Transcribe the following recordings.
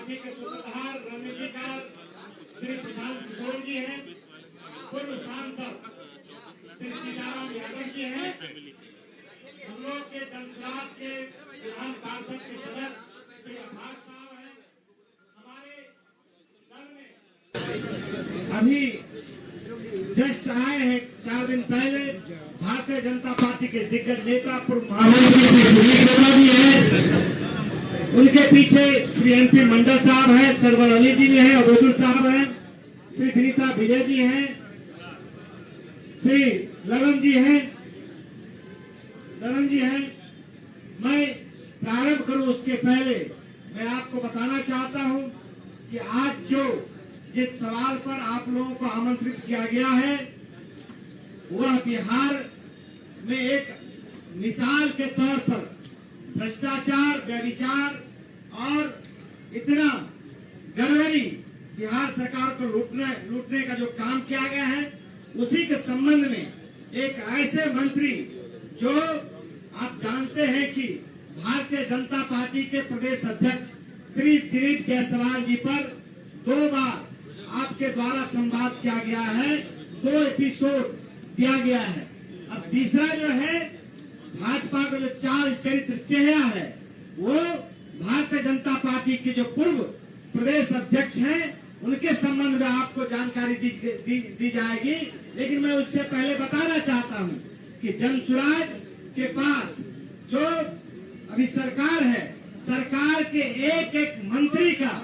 Party के सूत्रधार रणनीतिकार श्री प्रशांत किशोर जी हैं, पूर्व सांसद श्री सीताराम यादव जी हैं, हम लोग के जनसुराज के विधान पार्षद के सदस्य श्री अभाग साहब हैं। हमारे दल में अभी जस्ट आए हैं 4 दिन पहले भारतीय जनता पार्टी के दिग्गज नेता पूर्व महामंत्री श्री सुनील शर्मा जी हैं, उनके पीछे श्री एमपी मंडल साहब हैं, सरवर अली जी भी हैं, अबोदुल साहब हैं, श्री विनीता विजय जी हैं, श्री ललन जी हैं। मैं प्रारंभ करूं उसके पहले मैं आपको बताना चाहता हूं कि आज जिस सवाल पर आप लोगों को आमंत्रित किया गया है वह बिहार में एक मिसाल के तौर पर भ्रष्टाचार, व्यभिचार और इतना गड़बड़ी बिहार सरकार को लूटने का जो काम किया गया है, उसी के संबंध में एक ऐसे मंत्री जो आप जानते हैं कि भारतीय जनता पार्टी के प्रदेश अध्यक्ष श्री दिलीप जायसवाल जी पर 2 बार आपके द्वारा संवाद किया गया है, 2 एपिसोड दिया गया है। अब तीसरा जो है भाजपा का जो चाल चरित्र चेहरा है वो भारतीय जनता पार्टी के जो पूर्व प्रदेश अध्यक्ष हैं उनके संबंध में आपको जानकारी दी जाएगी। लेकिन मैं उससे पहले बताना चाहता हूं कि जनसुराज के पास जो अभी सरकार है, सरकार के एक मंत्री का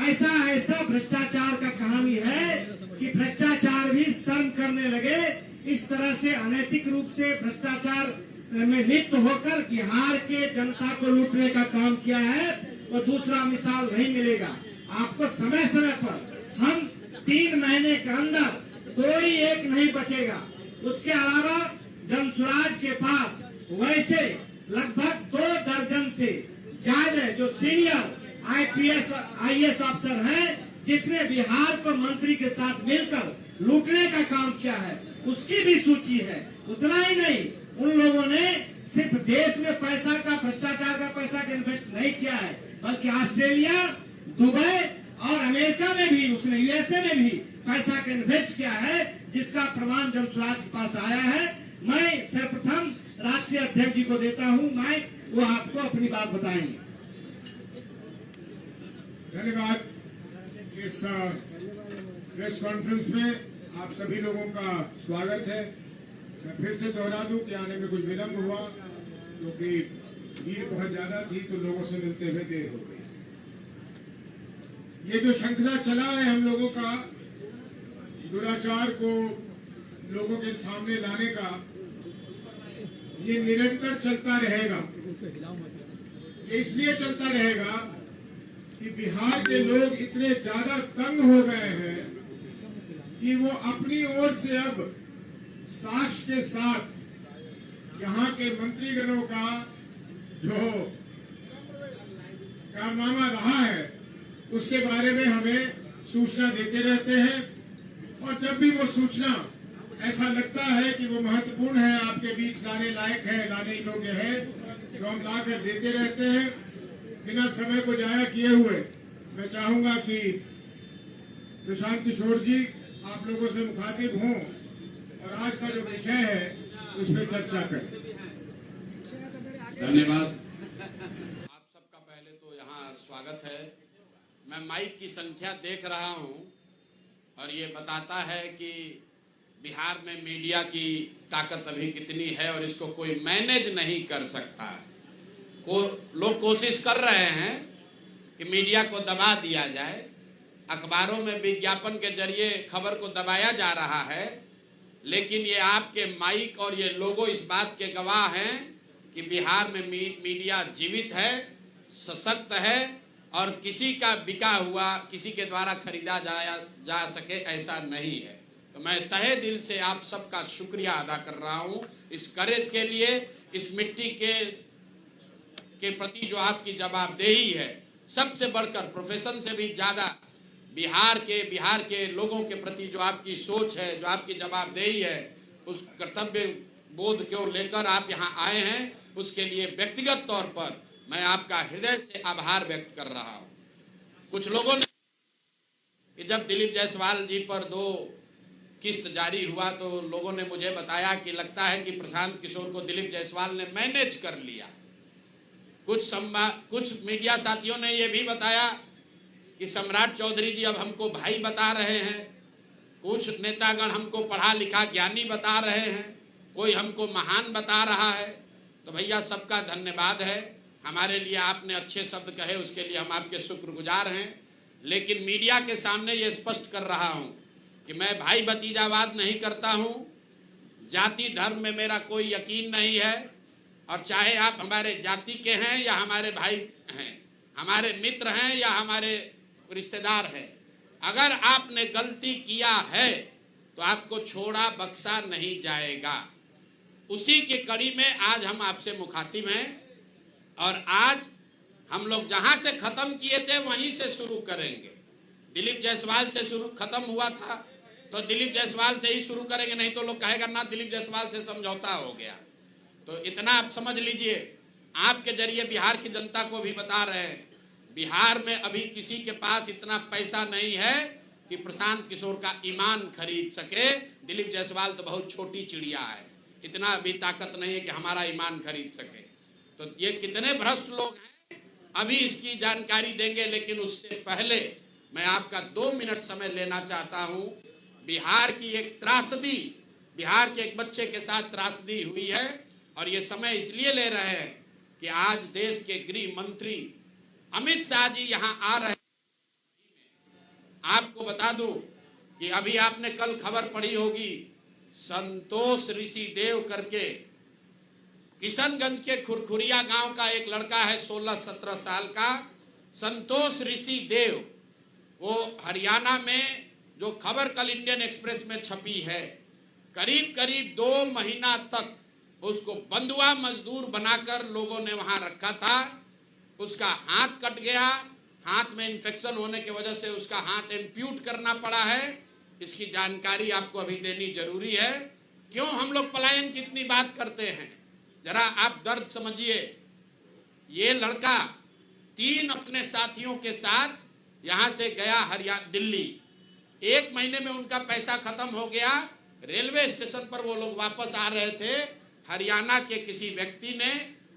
ऐसा भ्रष्टाचार का कहानी है कि भ्रष्टाचार भी शर्म करने लगे। इस तरह से अनैतिक रूप से भ्रष्टाचार में लिप्त होकर बिहार के जनता को लूटने का काम किया है और दूसरा मिसाल नहीं मिलेगा आपको। समय समय पर हम 3 महीने के अंदर कोई एक नहीं बचेगा। उसके अलावा जनसुराज के पास वैसे लगभग 2 दर्जन से ज्यादा जो सीनियर IAS अफसर हैं जिसने बिहार को मंत्री के साथ मिलकर लूटने का काम किया है, उसकी भी सूची है। उतना ही नहीं, उन लोगों ने सिर्फ देश में पैसा का, भ्रष्टाचार का पैसा का इन्वेस्ट नहीं किया है, बल्कि ऑस्ट्रेलिया, दुबई और अमेरिका में भी, उसने USA में भी पैसा का इन्वेस्ट किया है, जिसका प्रमाण जनसुराज के पास आया है। मैं सर्वप्रथम राष्ट्रीय अध्यक्ष जी को देता हूं माइक, वो आपको अपनी बात बताएंगे। धन्यवाद। इस प्रेस कॉन्फ्रेंस में आप सभी लोगों का स्वागत है। मैं फिर से दोहरा दूं कि आने में कुछ विलंब हुआ क्योंकि भीड़ बहुत ज्यादा थी तो लोगों से मिलते हुए देर हो गई। ये जो श्रृंखला चला है हम लोगों का दुराचार को लोगों के सामने लाने का, ये निरंतर चलता रहेगा। ये इसलिए चलता रहेगा कि बिहार के लोग इतने ज्यादा तंग हो गए हैं कि वो अपनी ओर से अब साक्ष्य के साथ यहाँ के मंत्रीगणों का जो कारनामा रहा है उसके बारे में हमें सूचना देते रहते हैं। और जब भी वो सूचना ऐसा लगता है कि वो महत्वपूर्ण है, आपके बीच लाने लायक है, लाने योग्य है, तो हम लाकर देते रहते हैं। बिना समय को जाया किए हुए मैं चाहूंगा कि प्रशांत किशोर जी आप लोगों से मुखातिब हों और आज का जो विषय है उस पर चर्चा करें। धन्यवाद। आप सबका पहले तो यहाँ स्वागत है। मैं माइक की संख्या देख रहा हूँ और ये बताता है कि बिहार में मीडिया की ताकत अभी कितनी है और इसको कोई मैनेज नहीं कर सकता। लोग कोशिश कर रहे हैं कि मीडिया को दबा दिया जाए, अखबारों में विज्ञापन के जरिए खबर को दबाया जा रहा है, लेकिन ये आपके माइक और ये लोगो इस बात के गवाह हैं कि बिहार में मीडिया जीवित है, सशक्त है और किसी का बिका हुआ, किसी के द्वारा खरीदा जा सके ऐसा नहीं है। तो मैं तहे दिल से आप सबका शुक्रिया अदा कर रहा हूँ इस करेज के लिए, इस मिट्टी के प्रति जो आपकी जवाबदेही है। सबसे बढ़कर प्रोफेशन से भी ज्यादा बिहार के लोगों के प्रति जो आपकी सोच है, जो आपकी जवाबदेही है, उस कर्तव्य बोध को लेकर आप यहाँ आए हैं, उसके लिए व्यक्तिगत तौर पर मैं आपका हृदय से आभार व्यक्त कर रहा हूँ। कुछ लोगों ने कि जब दिलीप जायसवाल जी पर 2 किस्त जारी हुआ तो लोगों ने मुझे बताया कि लगता है कि प्रशांत किशोर को दिलीप जायसवाल ने मैनेज कर लिया। कुछ मीडिया साथियों ने यह भी बताया कि सम्राट चौधरी जी अब हमको भाई बता रहे हैं, कुछ नेतागण हमको पढ़ा लिखा ज्ञानी बता रहे हैं, कोई हमको महान बता रहा है। तो भैया सबका धन्यवाद है, हमारे लिए आपने अच्छे शब्द कहे, उसके लिए हम आपके शुक्रगुजार हैं। लेकिन मीडिया के सामने ये स्पष्ट कर रहा हूं कि मैं भाई भतीजावाद नहीं करता हूं, जाति धर्म में मेरा कोई यकीन नहीं है, और चाहे आप हमारे जाति के हैं या हमारे भाई हैं, हमारे मित्र हैं या हमारे रिश्तेदार हैं, अगर आपने गलती किया है तो आपको छोड़ा बख्शा नहीं जाएगा। उसी की कड़ी में आज हम आपसे मुखातिब हैं और आज हम लोग जहां से खत्म किए थे वहीं से शुरू करेंगे। दिलीप जायसवाल से शुरू खत्म हुआ था तो दिलीप जायसवाल से ही शुरू करेंगे, नहीं तो लोग कहेगा ना दिलीप जायसवाल से समझौता हो गया। तो इतना आप समझ लीजिए, आपके जरिए बिहार की जनता को भी बता रहे हैं, बिहार में अभी किसी के पास इतना पैसा नहीं है कि प्रशांत किशोर का ईमान खरीद सके। दिलीप जायसवाल तो बहुत छोटी चिड़िया है, इतना अभी ताकत नहीं है कि हमारा ईमान खरीद सके। तो ये कितने भ्रष्ट लोग हैं, अभी इसकी जानकारी देंगे। लेकिन उससे पहले मैं आपका 2 मिनट समय लेना चाहता हूं। बिहार की एक त्रासदी, बिहार के एक बच्चे के साथ त्रासदी हुई है और ये समय इसलिए ले रहे हैं कि आज देश के गृह मंत्री अमित शाह जी यहां आ रहे हैं। आपको बता दूं कि अभी आपने कल खबर पढ़ी होगी, संतोष ऋषि देव करके किशनगंज के खुरखुरिया गांव का एक लड़का है 16-17 साल का, संतोष ऋषि देव। वो हरियाणा में जो खबर कल इंडियन एक्सप्रेस में छपी है, करीब करीब 2 महीना तक उसको बंधुआ मजदूर बनाकर लोगों ने वहां रखा था। उसका हाथ कट गया, हाथ में इन्फेक्शन होने की वजह से उसका हाथ एम्प्यूट करना पड़ा है। इसकी जानकारी आपको अभी देनी जरूरी है। क्यों हम लोग पलायन की इतनी बात करते हैं, जरा आप दर्द समझिए। ये लड़का 3 अपने साथियों के साथ यहां से गया दिल्ली। 1 महीने में उनका पैसा खत्म हो गया। रेलवे स्टेशन पर वो लोग वापस आ रहे थे, हरियाणा के किसी व्यक्ति ने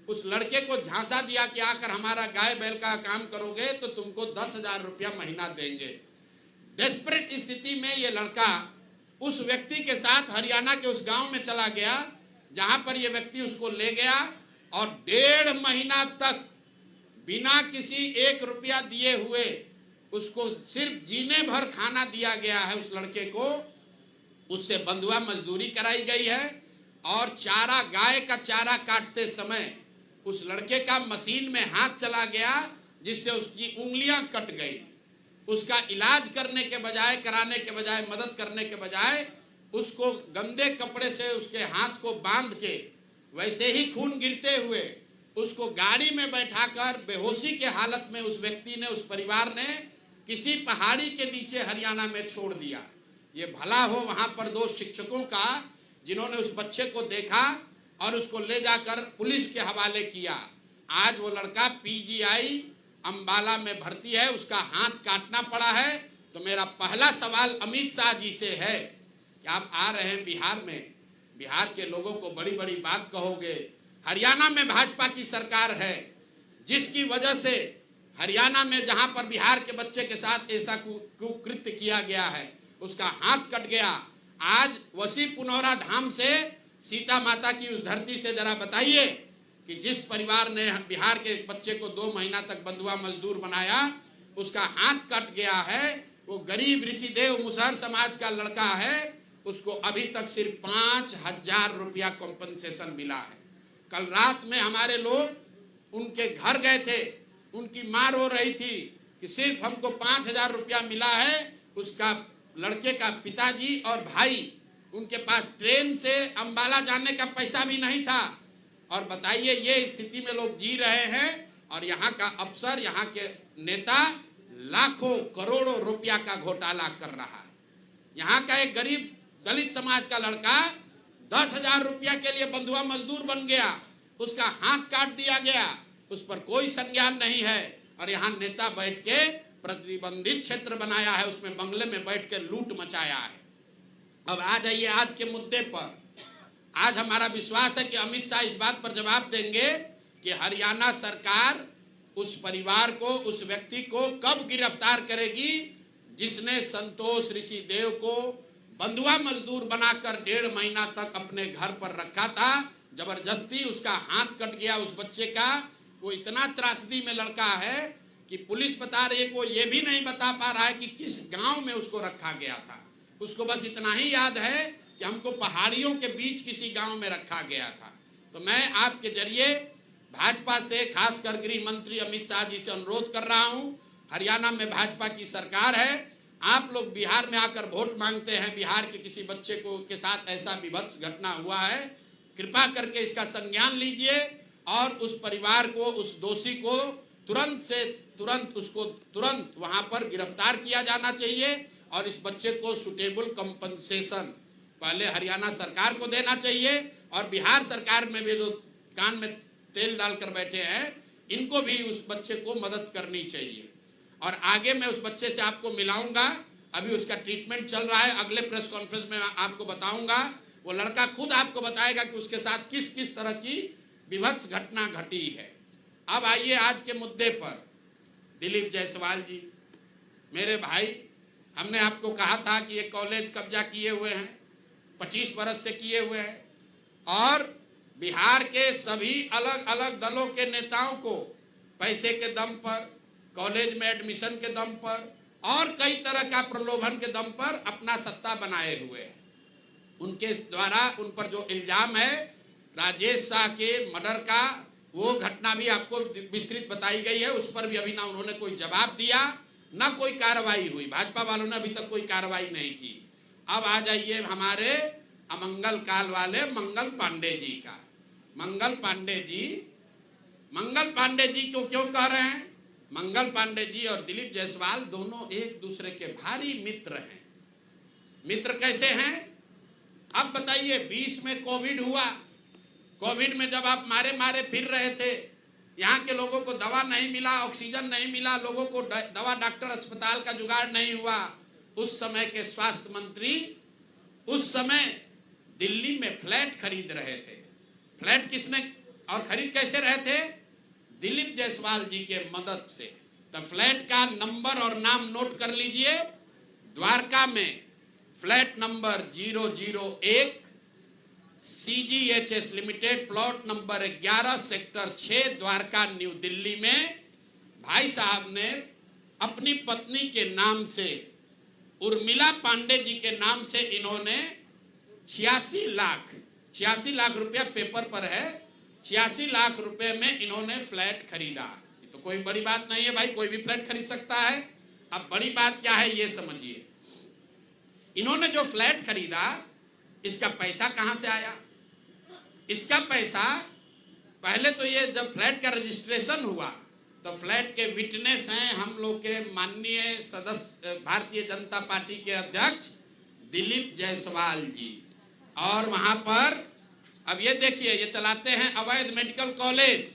उस लड़के को झांसा दिया कि आकर हमारा गाय बैल का काम करोगे तो तुमको 10,000 रुपया महीना देंगे। डेस्परेट स्थिति में ये लड़का उस व्यक्ति के साथ हरियाणा के उस गांव में चला गया जहां पर ये व्यक्ति उसको ले गया और 1.5 महीना तक बिना किसी 1 रुपया दिए हुए उसको सिर्फ जीने भर खाना दिया गया है। उस लड़के को उससे बंधुआ मजदूरी कराई गई है और चारा, गाय का चारा काटते समय उस लड़के का मशीन में हाथ चला गया जिससे उसकी उंगलियां कट गई। उसका इलाज करने के बजाय, कराने के बजाय, मदद करने के बजाय उसको गंदे कपड़े से उसके हाथ को बांध के वैसे ही खून गिरते हुए उसको गाड़ी में बैठाकर बेहोशी के हालत में उस व्यक्ति ने, उस परिवार ने किसी पहाड़ी के नीचे हरियाणा में छोड़ दिया। ये भला हो वहां पर 2 शिक्षकों का जिन्होंने उस बच्चे को देखा और उसको ले जाकर पुलिस के हवाले किया। आज वो लड़का पीजीआई अंबाला में भर्ती है, उसका हाथ काटना पड़ा है। तो मेरा पहला सवाल अमित शाह जी से है कि आप आ रहे हैं बिहार में, बिहार के लोगों को बड़ी बड़ी बात कहोगे। हरियाणा में भाजपा की सरकार है जिसकी वजह से हरियाणा में जहां पर बिहार के बच्चे के साथ ऐसा कुकृत्य किया गया है, उसका हाथ कट गया। आज वसी पुनौरा धाम से, सीता माता की उस धरती से जरा बताइए कि जिस परिवार ने बिहार के बच्चे को 2 महीना तक बंधुआ मजदूर बनाया, उसका हाथ कट गया है। वो गरीब ऋषिदेव मुसहर समाज का लड़का है, उसको अभी तक सिर्फ 5,000 रुपया कॉम्पनसेशन मिला है। कल रात में हमारे लोग उनके घर गए थे, उनकी मां रो रही थी कि सिर्फ हमको 5,000 रुपया मिला है। उसका लड़के का पिताजी और भाई, उनके पास ट्रेन से अंबाला जाने का पैसा भी नहीं था। और बताइए, ये स्थिति में लोग जी रहे हैं और यहाँ का अफसर, यहाँ के नेता लाखों करोड़ों रुपया का घोटाला कर रहा है। यहाँ का एक गरीब दलित समाज का लड़का 10,000 रुपया के लिए बंधुआ मजदूर बन गया, उसका हाथ काट दिया गया, उस पर कोई संज्ञान नहीं है। और यहाँ नेता बैठ के प्रतिबंधित क्षेत्र बनाया है, उसमें बंगले में बैठ के लूट मचाया है। अब आ जाइए आज के मुद्दे पर। आज हमारा विश्वास है कि अमित शाह इस बात पर जवाब देंगे कि हरियाणा सरकार उस परिवार को, उस व्यक्ति को कब गिरफ्तार करेगी जिसने संतोष ऋषिदेव को बंधुआ मजदूर बनाकर 1.5 महीना तक अपने घर पर रखा था। जबरदस्ती उसका हाथ कट गया उस बच्चे का। वो इतना त्रासदी में लड़का है कि पुलिस बता रही है, वो ये भी नहीं बता पा रहा है कि किस गांव में उसको रखा गया था। उसको बस इतना ही याद है कि हमको पहाड़ियों के बीच किसी गांव में रखा गया था। तो मैं आपके जरिए भाजपा से, खासकर गृह मंत्री अमित शाह जी से अनुरोध कर रहा हूं, हरियाणा में भाजपा की सरकार है, आप लोग बिहार में आकर वोट मांगते हैं, बिहार के किसी बच्चे को के साथ ऐसा विभत्स घटना हुआ है, कृपा करके इसका संज्ञान लीजिए और उस परिवार को, उस दोषी को तुरंत से तुरंत वहां पर गिरफ्तार किया जाना चाहिए और इस बच्चे को सुटेबल कंपनसेशन पहले हरियाणा सरकार को देना चाहिए और बिहार सरकार में भी जो कान में तेल डालकर बैठे हैं, इनको भी उस बच्चे को मदद करनी चाहिए। और आगे मैं उस बच्चे से आपको मिलाऊंगा, अभी उसका ट्रीटमेंट चल रहा है, अगले प्रेस कॉन्फ्रेंस में आपको बताऊंगा। वो लड़का खुद आपको बताएगा कि उसके साथ किस किस तरह की विभत्स घटना घटी है। अब आइए आज के मुद्दे पर। दिलीप जायसवाल जी मेरे भाई, हमने आपको कहा था कि ये कॉलेज कब्जा किए हुए हैं, 25 वर्ष से किए हुए हैं और बिहार के सभी अलग अलग दलों के नेताओं को पैसे के दम पर, कॉलेज में एडमिशन के दम पर और कई तरह का प्रलोभन के दम पर अपना सत्ता बनाए हुए हैं। उनके द्वारा उन पर जो इल्जाम है राजेश शाह के मर्डर का, वो घटना भी आपको विस्तृत बताई गई है, उस पर भी अभी ना उन्होंने कोई जवाब दिया, ना कोई कार्रवाई हुई। भाजपा वालों ने अभी तक कोई कार्रवाई नहीं की। अब आ जाइए हमारे अमंगल काल वाले मंगल पांडे जी का। मंगल पांडे जी को क्यों कह रहे हैं? मंगल पांडे जी और दिलीप जायसवाल दोनों एक दूसरे के भारी मित्र हैं। मित्र कैसे हैं? अब बताइए, 20 में कोविड हुआ, कोविड में जब आप मारे फिर रहे थे, यहाँ के लोगों को दवा नहीं मिला, ऑक्सीजन नहीं मिला, लोगों को दवा, डॉक्टर, अस्पताल का जुगाड़ नहीं हुआ, उस समय के स्वास्थ्य मंत्री उस समय दिल्ली में फ्लैट खरीद रहे थे। फ्लैट किसने और खरीद कैसे रहे थे? दिलीप जायसवाल जी के मदद से। तो फ्लैट का नंबर और नाम नोट कर लीजिए। द्वारका में flat number 001 CGHS limited, plot number 11 sector 6 Dwarka new Delhi में भाई साहब ने अपनी पत्नी के नाम से, उर्मिला पांडे जी के नाम से, इन्होंने 86 लाख रुपया पेपर पर है, 86 लाख रुपए में इन्होंने फ्लैट खरीदा। तो कोई बड़ी बात नहीं है भाई, कोई भी फ्लैट खरीद सकता है। अब बड़ी बात क्या है ये समझिए। इन्होंने जो फ्लैट खरीदा, इसका पैसा कहां से आया? इसका पैसा पहले तो ये जब फ्लैट का रजिस्ट्रेशन हुआ तो फ्लैट के विटनेस हैं हम लोग के माननीय सदस्य, भारतीय जनता पार्टी के अध्यक्ष दिलीप जायसवाल जी। और वहां पर अब ये देखिए, ये चलाते हैं अवैध मेडिकल कॉलेज।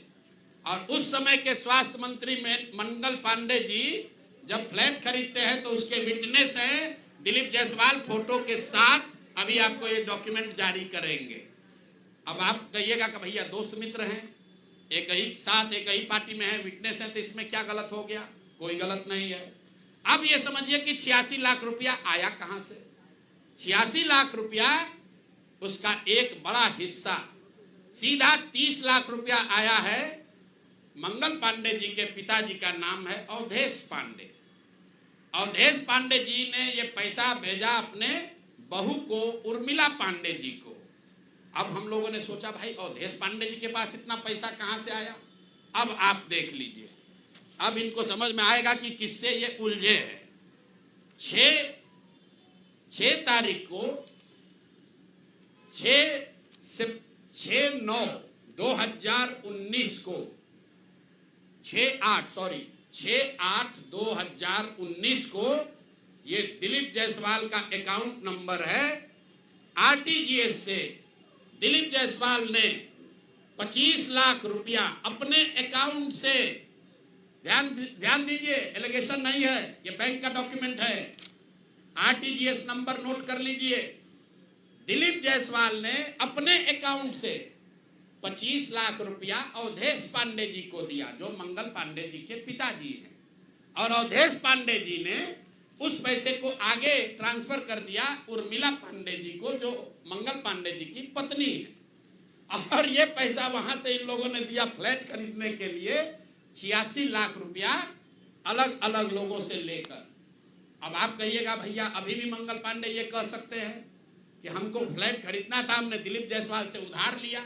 और उस समय के स्वास्थ्य मंत्री में मंगल पांडे जी जब फ्लैट खरीदते हैं तो उसके विटनेस हैं दिलीप जायसवाल फोटो के साथ। अभी आपको ये डॉक्यूमेंट जारी करेंगे। अब आप कहिएगा कि भैया दोस्त मित्र हैं, एक ही साथ एक ही पार्टी में है, विटनेस है, तो इसमें क्या गलत हो गया? कोई गलत नहीं है। अब ये समझिए कि 86 लाख रुपया आया कहां से? 86 लाख रुपया, उसका एक बड़ा हिस्सा सीधा 30 लाख रुपया आया है। मंगल पांडे जी के पिताजी का नाम है अवधेश पांडे। अवधेश पांडे जी ने ये पैसा भेजा अपने बहू को, उर्मिला पांडे जी को। अब हम लोगों ने सोचा भाई अवधेश पांडे जी के पास इतना पैसा कहां से आया? अब आप देख लीजिए, अब इनको समझ में आएगा कि किससे ये उलझे हैं। 6 तारीख को 6/9/2019 को 6/8/2019 को ये दिलीप जायसवाल का अकाउंट नंबर है। RTGS से दिलीप जायसवाल ने 25 लाख रुपया अपने अकाउंट से ध्यान दीजिए, एलिगेशन नहीं है, ये बैंक का डॉक्यूमेंट है। आरटीजीएस नंबर नोट कर लीजिए। दिलीप जायसवाल ने अपने अकाउंट से 25 लाख रुपया अवधेश पांडे जी को दिया, जो मंगल पांडे जी के पिताजी हैं, और अवधेश पांडे जी ने उस पैसे को आगे ट्रांसफर कर दिया उर्मिला पांडे जी को, जो मंगल पांडे जी की पत्नी है। और ये पैसा वहां से इन लोगों ने दिया फ्लैट खरीदने के लिए 86 लाख रुपया अलग अलग लोगों से लेकर। अब आप कहिएगा भैया अभी भी मंगल पांडे ये कह सकते हैं कि हमको फ्लैट खरीदना था, हमने दिलीप जायसवाल से उधार लिया।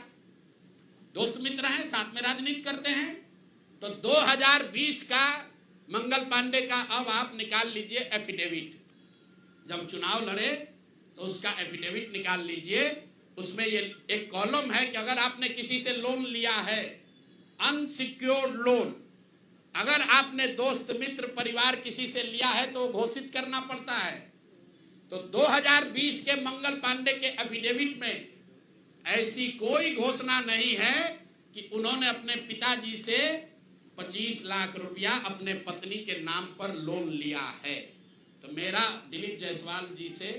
दोस्त मित्र हैं, साथ में राजनीति करते हैं। तो 2020 का मंगल पांडे का अब आप निकाल लीजिए एफिडेविट, जब चुनाव लड़े तो उसका एफिडेविट निकाल लीजिए। उसमें ये एक कॉलम है कि अगर आपने किसी से लोन लिया है, अनसिक्योर्ड लोन, अगर आपने दोस्त मित्र परिवार किसी से लिया है तो घोषित करना पड़ता है। तो 2020 के मंगल पांडे के एफिडेविट में ऐसी कोई घोषणा नहीं है कि उन्होंने अपने पिताजी से 25 लाख रुपया अपने पत्नी के नाम पर लोन लिया है। तो मेरा दिलीप जायसवाल जी से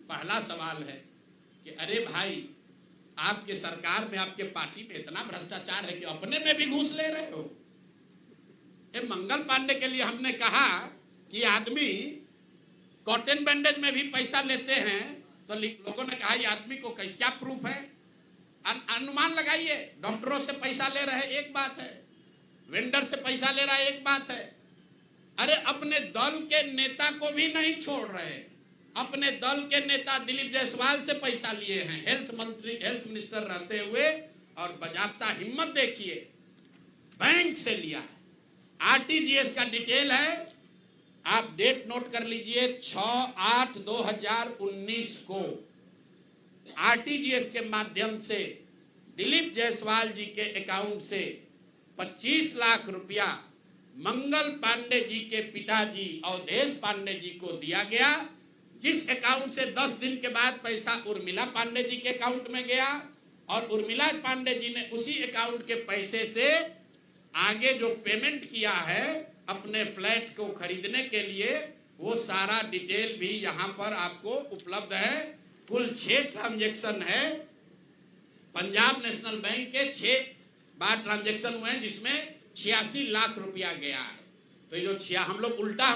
पहला सवाल है कि अरे भाई, आपके सरकार में, आपके पार्टी में इतना भ्रष्टाचार है कि अपने में भी घूस ले रहे हो। ये मंगल पांडे के लिए हमने कहा कि आदमी कॉटन बैंडेज में भी पैसा लेते हैं, तो लोगों ने कहा ये आदमी को क्या प्रूफ है, अनुमान लगाइए। डॉक्टरों से पैसा ले रहे एक बात है, वेंडर से पैसा ले रहा है एक बात है। अरे अपने दल के नेता को भी नहीं छोड़ रहे। अपने दल के नेता दिलीप जायसवाल से पैसा लिए हैं, हेल्थ मिनिस्टर रहते हुए, और बजाबता हिम्मत देखिए, बैंक से लिया है। आरटीजीएस का डिटेल है, आप डेट नोट कर लीजिए, 6/8/2019 को आरटीजीएस के माध्यम से दिलीप जायसवाल जी के अकाउंट से 25 लाख रुपया मंगल पांडे जी के पिताजी अवधेश पांडे जी को दिया गया, जिस अकाउंट से 10 दिन के बाद पैसा उर्मिला पांडे जी के अकाउंट में गया, और उर्मिला पांडे जी ने उसी अकाउंट के पैसे से आगे जो पेमेंट किया है अपने फ्लैट को खरीदने के लिए, वो सारा डिटेल भी यहां पर आपको उपलब्ध है। कुल 6 ट्रांजैक्शन है, पंजाब नेशनल बैंक के 6 बार ट्रांजैक्शन हुए हैं, जिसमें 86 लाख रुपया गया है। तो ये जो हम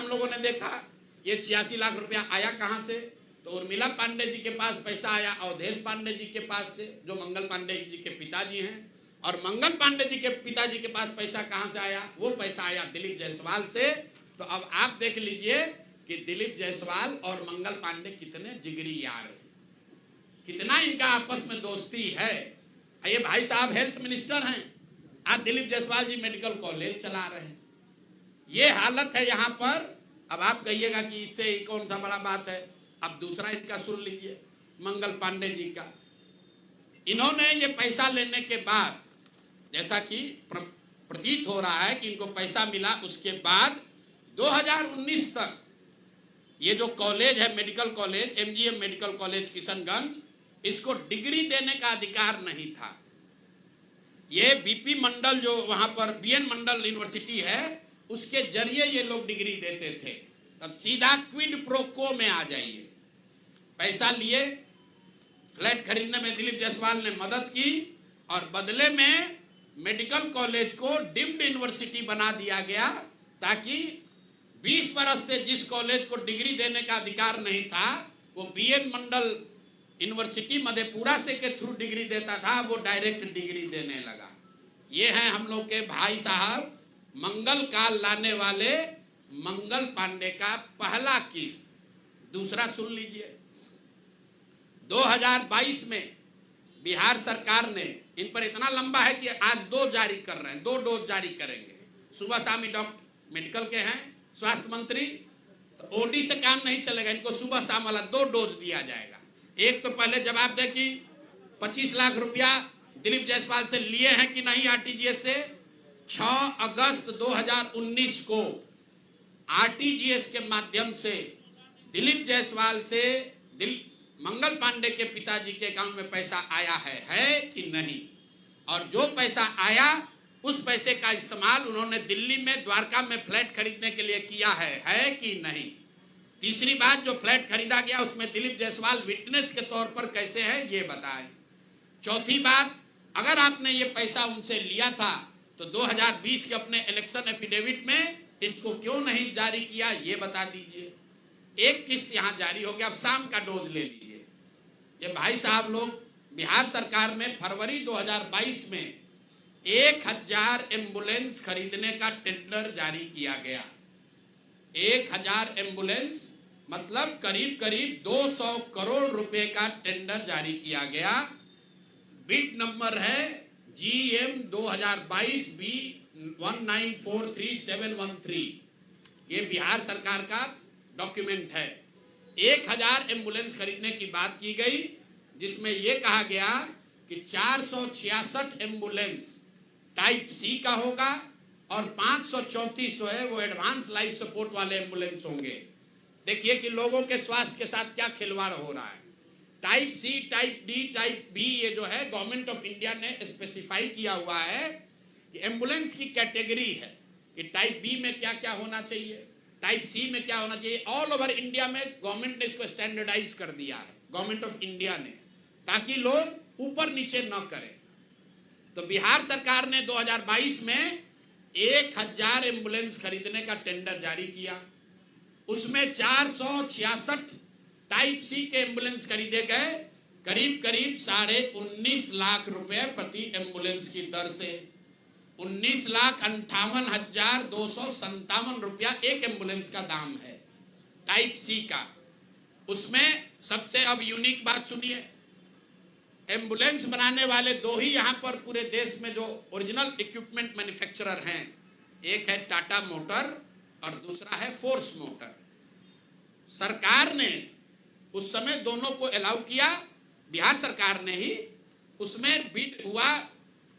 लोगों ने देखा, ये 86 लाख रुपया आया कहां से? तो उर्मिला पांडे जी के पास पैसा आया अवधेश पांडे जी के पास से, जो मंगल पांडे जी के पिताजी हैं। और मंगल पांडे जी के पिताजी के पास पैसा कहां से आया? वो पैसा आया दिलीप जायसवाल से। तो अब आप देख लीजिए कि दिलीप जायसवाल और मंगल पांडे कितने जिगरी यार हैं, कितना इनका आपस में दोस्ती है। ये भाई साहब हेल्थ मिनिस्टर हैं, आज दिलीप जायसवाल जी मेडिकल कॉलेज चला रहे हैं। ये हालत है यहाँ पर। अब आप कहिएगा कि इससे कौन सा बड़ा बात है। अब दूसरा इनका सुन लीजिए, मंगल पांडे जी का। इन्होंने ये पैसा लेने के बाद, जैसा कि प्रतीत हो रहा है कि इनको पैसा मिला, उसके बाद 2019 तक ये जो कॉलेज है, medical college, MGM medical college Kishanganj, इसको डिग्री देने का अधिकार नहीं था। ये बीपी मंडल, जो वहां पर बीएन मंडल यूनिवर्सिटी है, उसके जरिए ये लोग डिग्री देते थे। तब सीधा क्विड प्रो को में आ जाइए। पैसा लिए, फ्लैट खरीदने में दिलीप जायसवाल ने मदद की, और बदले में मेडिकल कॉलेज को डीम्ड यूनिवर्सिटी बना दिया गया, ताकि 20 बरस से जिस कॉलेज को डिग्री देने का अधिकार नहीं था, वो बीएन मंडल यूनिवर्सिटी मधेपुरा से के थ्रू डिग्री देता था, वो डायरेक्ट डिग्री देने लगा। ये है हम लोग के भाई साहब, मंगल काल लाने वाले मंगल पांडे का पहला केस। दूसरा सुन लीजिए, 2022 में बिहार सरकार ने, इन पर इतना लंबा है कि आज 2 जारी कर रहे हैं, 2 डोज जारी करेंगे। सुबह शाम डॉक्टर मेडिकल के हैं, स्वास्थ्य मंत्री, तो ओडी से काम नहीं चलेगा, इनको सुबह शाम वाला 2 डोज दिया जाएगा। एक तो पहले जवाब दे कि 25 लाख रुपया दिलीप जायसवाल से लिए हैं कि नहीं आरटीजीएस से। 6 अगस्त 2019 को आरटीजीएस के माध्यम से दिलीप जायसवाल से मंगल पांडे के पिताजी के अकाउंट में पैसा आया है कि नहीं, और जो पैसा आया उस पैसे का इस्तेमाल उन्होंने दिल्ली में द्वारका में फ्लैट खरीदने के लिए किया है कि नहीं। तीसरी बात, जो फ्लैट खरीदा गया उसमें दिलीप जायसवाल विटनेस के तौर पर कैसे है ये बताएं। चौथी बात, अगर आपने ये पैसा उनसे लिया था तो 2020 के अपने इलेक्शन एफिडेविट में इसको क्यों नहीं जारी किया ये बता दीजिए। एक किस्त यहां जारी हो गया, अब शाम का डोज ले लीजिए। ये भाई साहब लोग, बिहार सरकार में फरवरी 2022 में 1000 एम्बुलेंस खरीदने का टेंडर जारी किया गया। 1000 एम्बुलेंस मतलब करीब करीब 200 करोड़ रुपए का टेंडर जारी किया गया। बिड नंबर है GM 2022 B 1943713। ये बिहार सरकार का डॉक्यूमेंट है। 1000 एम्बुलेंस खरीदने की बात की गई, जिसमें यह कहा गया कि 466 एम्बुलेंस टाइप C का होगा और 534 जो है वो एडवांस लाइफ सपोर्ट वाले एम्बुलेंस होंगे। देखिए कि लोगों के स्वास्थ्य के साथ क्या खिलवाड़ हो रहा है। Type C, type D, type B ये जो है गवर्नमेंट ऑफ इंडिया ने स्पेसिफाई किया हुआ है कि एम्बुलेंस की कैटेगरी है कि टाइप B में क्या क्या होना चाहिए, टाइप C में क्या होना चाहिए। ऑल ओवर इंडिया में गवर्नमेंट ने इसको स्टैंडर्डाइज कर दिया है, गवर्नमेंट ऑफ इंडिया ने, ताकि लोग ऊपर नीचे न करें। तो बिहार सरकार ने 2022 में 1000 एम्बुलेंस खरीदने का टेंडर जारी किया। उसमें 466 टाइप C के एम्बुलेंस खरीदे गए, करीब करीब 19.5 लाख रुपए प्रति एम्बुलेंस की दर से। 19,58,257 रुपया एक एम्बुलेंस का दाम है टाइप C का। उसमें सबसे अब यूनिक बात सुनिए, एम्बुलेंस बनाने वाले दो ही यहां पर पूरे देश में जो ओरिजिनल इक्विपमेंट मैन्युफैक्चरर हैं, एक है टाटा मोटर और दूसरा है फोर्स मोटर। सरकार ने उस समय दोनों को अलाउ किया, बिहार सरकार ने ही। उसमें बिड हुआ,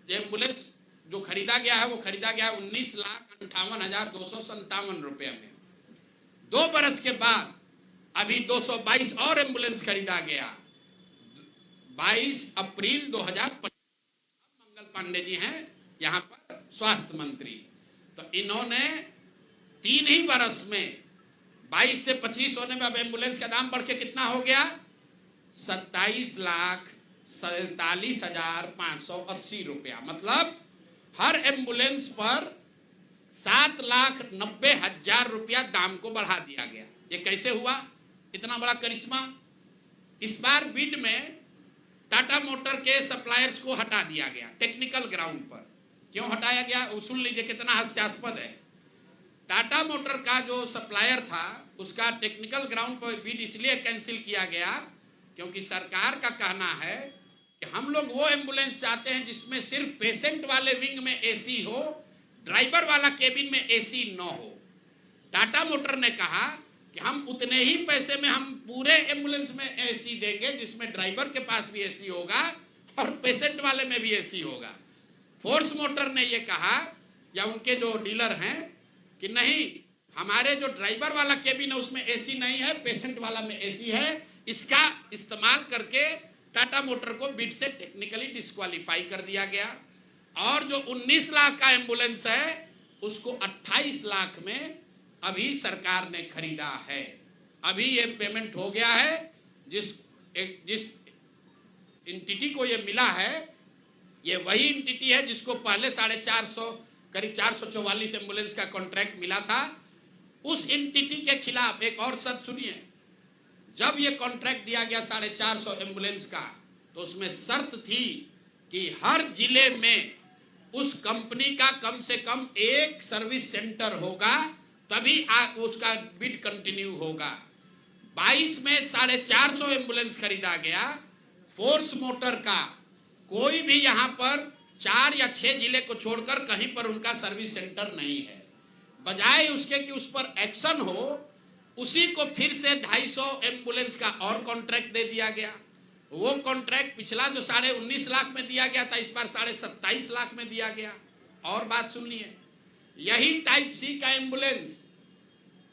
एम्बुलेंस जो खरीदा गया है वो खरीदा गया 19,58,257 रुपए में। 2 बरस के बाद अभी 222 और एम्बुलेंस खरीदा गया। 22 अप्रैल 2025 मंगल पांडे जी हैं यहां पर स्वास्थ्य मंत्री, तो इन्होंने 3 ही बरस में 22 से 25 होने में अब एम्बुलेंस का दाम बढ़ के कितना हो गया, 27,47,580 रुपया। मतलब हर एम्बुलेंस पर 7,90,000 रुपया दाम को बढ़ा दिया गया। ये कैसे हुआ, इतना बड़ा करिश्मा। इस बार बिड में टाटा मोटर के सप्लायर्स को हटा दिया गया टेक्निकल ग्राउंड पर। क्यों हटाया गया वो सुन लीजिए, कितना हास्यास्पद है। टाटा मोटर का जो सप्लायर था उसका टेक्निकल ग्राउंड पर बिड इसलिए कैंसिल किया गया क्योंकि सरकार का कहना है कि हम लोग वो एम्बुलेंस चाहते हैं जिसमें सिर्फ पेशेंट वाले विंग में एसी हो, ड्राइवर वाला केबिन में एसी न हो। टाटा मोटर ने कहा कि हम उतने ही पैसे में हम पूरे एम्बुलेंस में एसी देंगे जिसमें ड्राइवर के पास भी एसी होगा और पेशेंट वाले में भी एसी होगा। फोर्स मोटर ने ये कहा, या उनके जो डीलर हैं, कि नहीं, हमारे जो ड्राइवर वाला केबिन है उसमें एसी नहीं है, पेशेंट वाला में एसी है। इसका इस्तेमाल करके टाटा मोटर को बिड से टेक्निकली डिस्क्वालीफाई कर दिया गया। और जो 19 लाख का एम्बुलेंस है उसको 28 लाख में अभी सरकार ने खरीदा है। अभी ये पेमेंट हो गया है। जिस एंटिटी को ये मिला है, ये वही एंटिटी है जिसको पहले 450 करीब 444 एम्बुलेंस का कॉन्ट्रैक्ट मिला था। उस एंटिटी के खिलाफ एक और शर्त सुनिए, जब ये कॉन्ट्रैक्ट दिया गया 450 एम्बुलेंस का, तो उसमें शर्त थी कि हर जिले में उस कंपनी का कम से कम एक सर्विस सेंटर होगा, तभी उसका बिड कंटिन्यू होगा। 22 में 450 एम्बुलेंस खरीदा गया। फोर्स मोटर का कोई भी यहां पर 4 या 6 जिले को छोड़कर कहीं पर उनका सर्विस सेंटर नहीं है। बजाय उसके कि उस पर एक्शन हो, उसी को फिर से 250 एम्बुलेंस का और कॉन्ट्रैक्ट दे दिया गया। वो कॉन्ट्रैक्ट पिछला जो 19.5 लाख में दिया गया था, इस बार 27.5 लाख में दिया गया। और बात सुनिए, यही टाइप C का एम्बुलेंस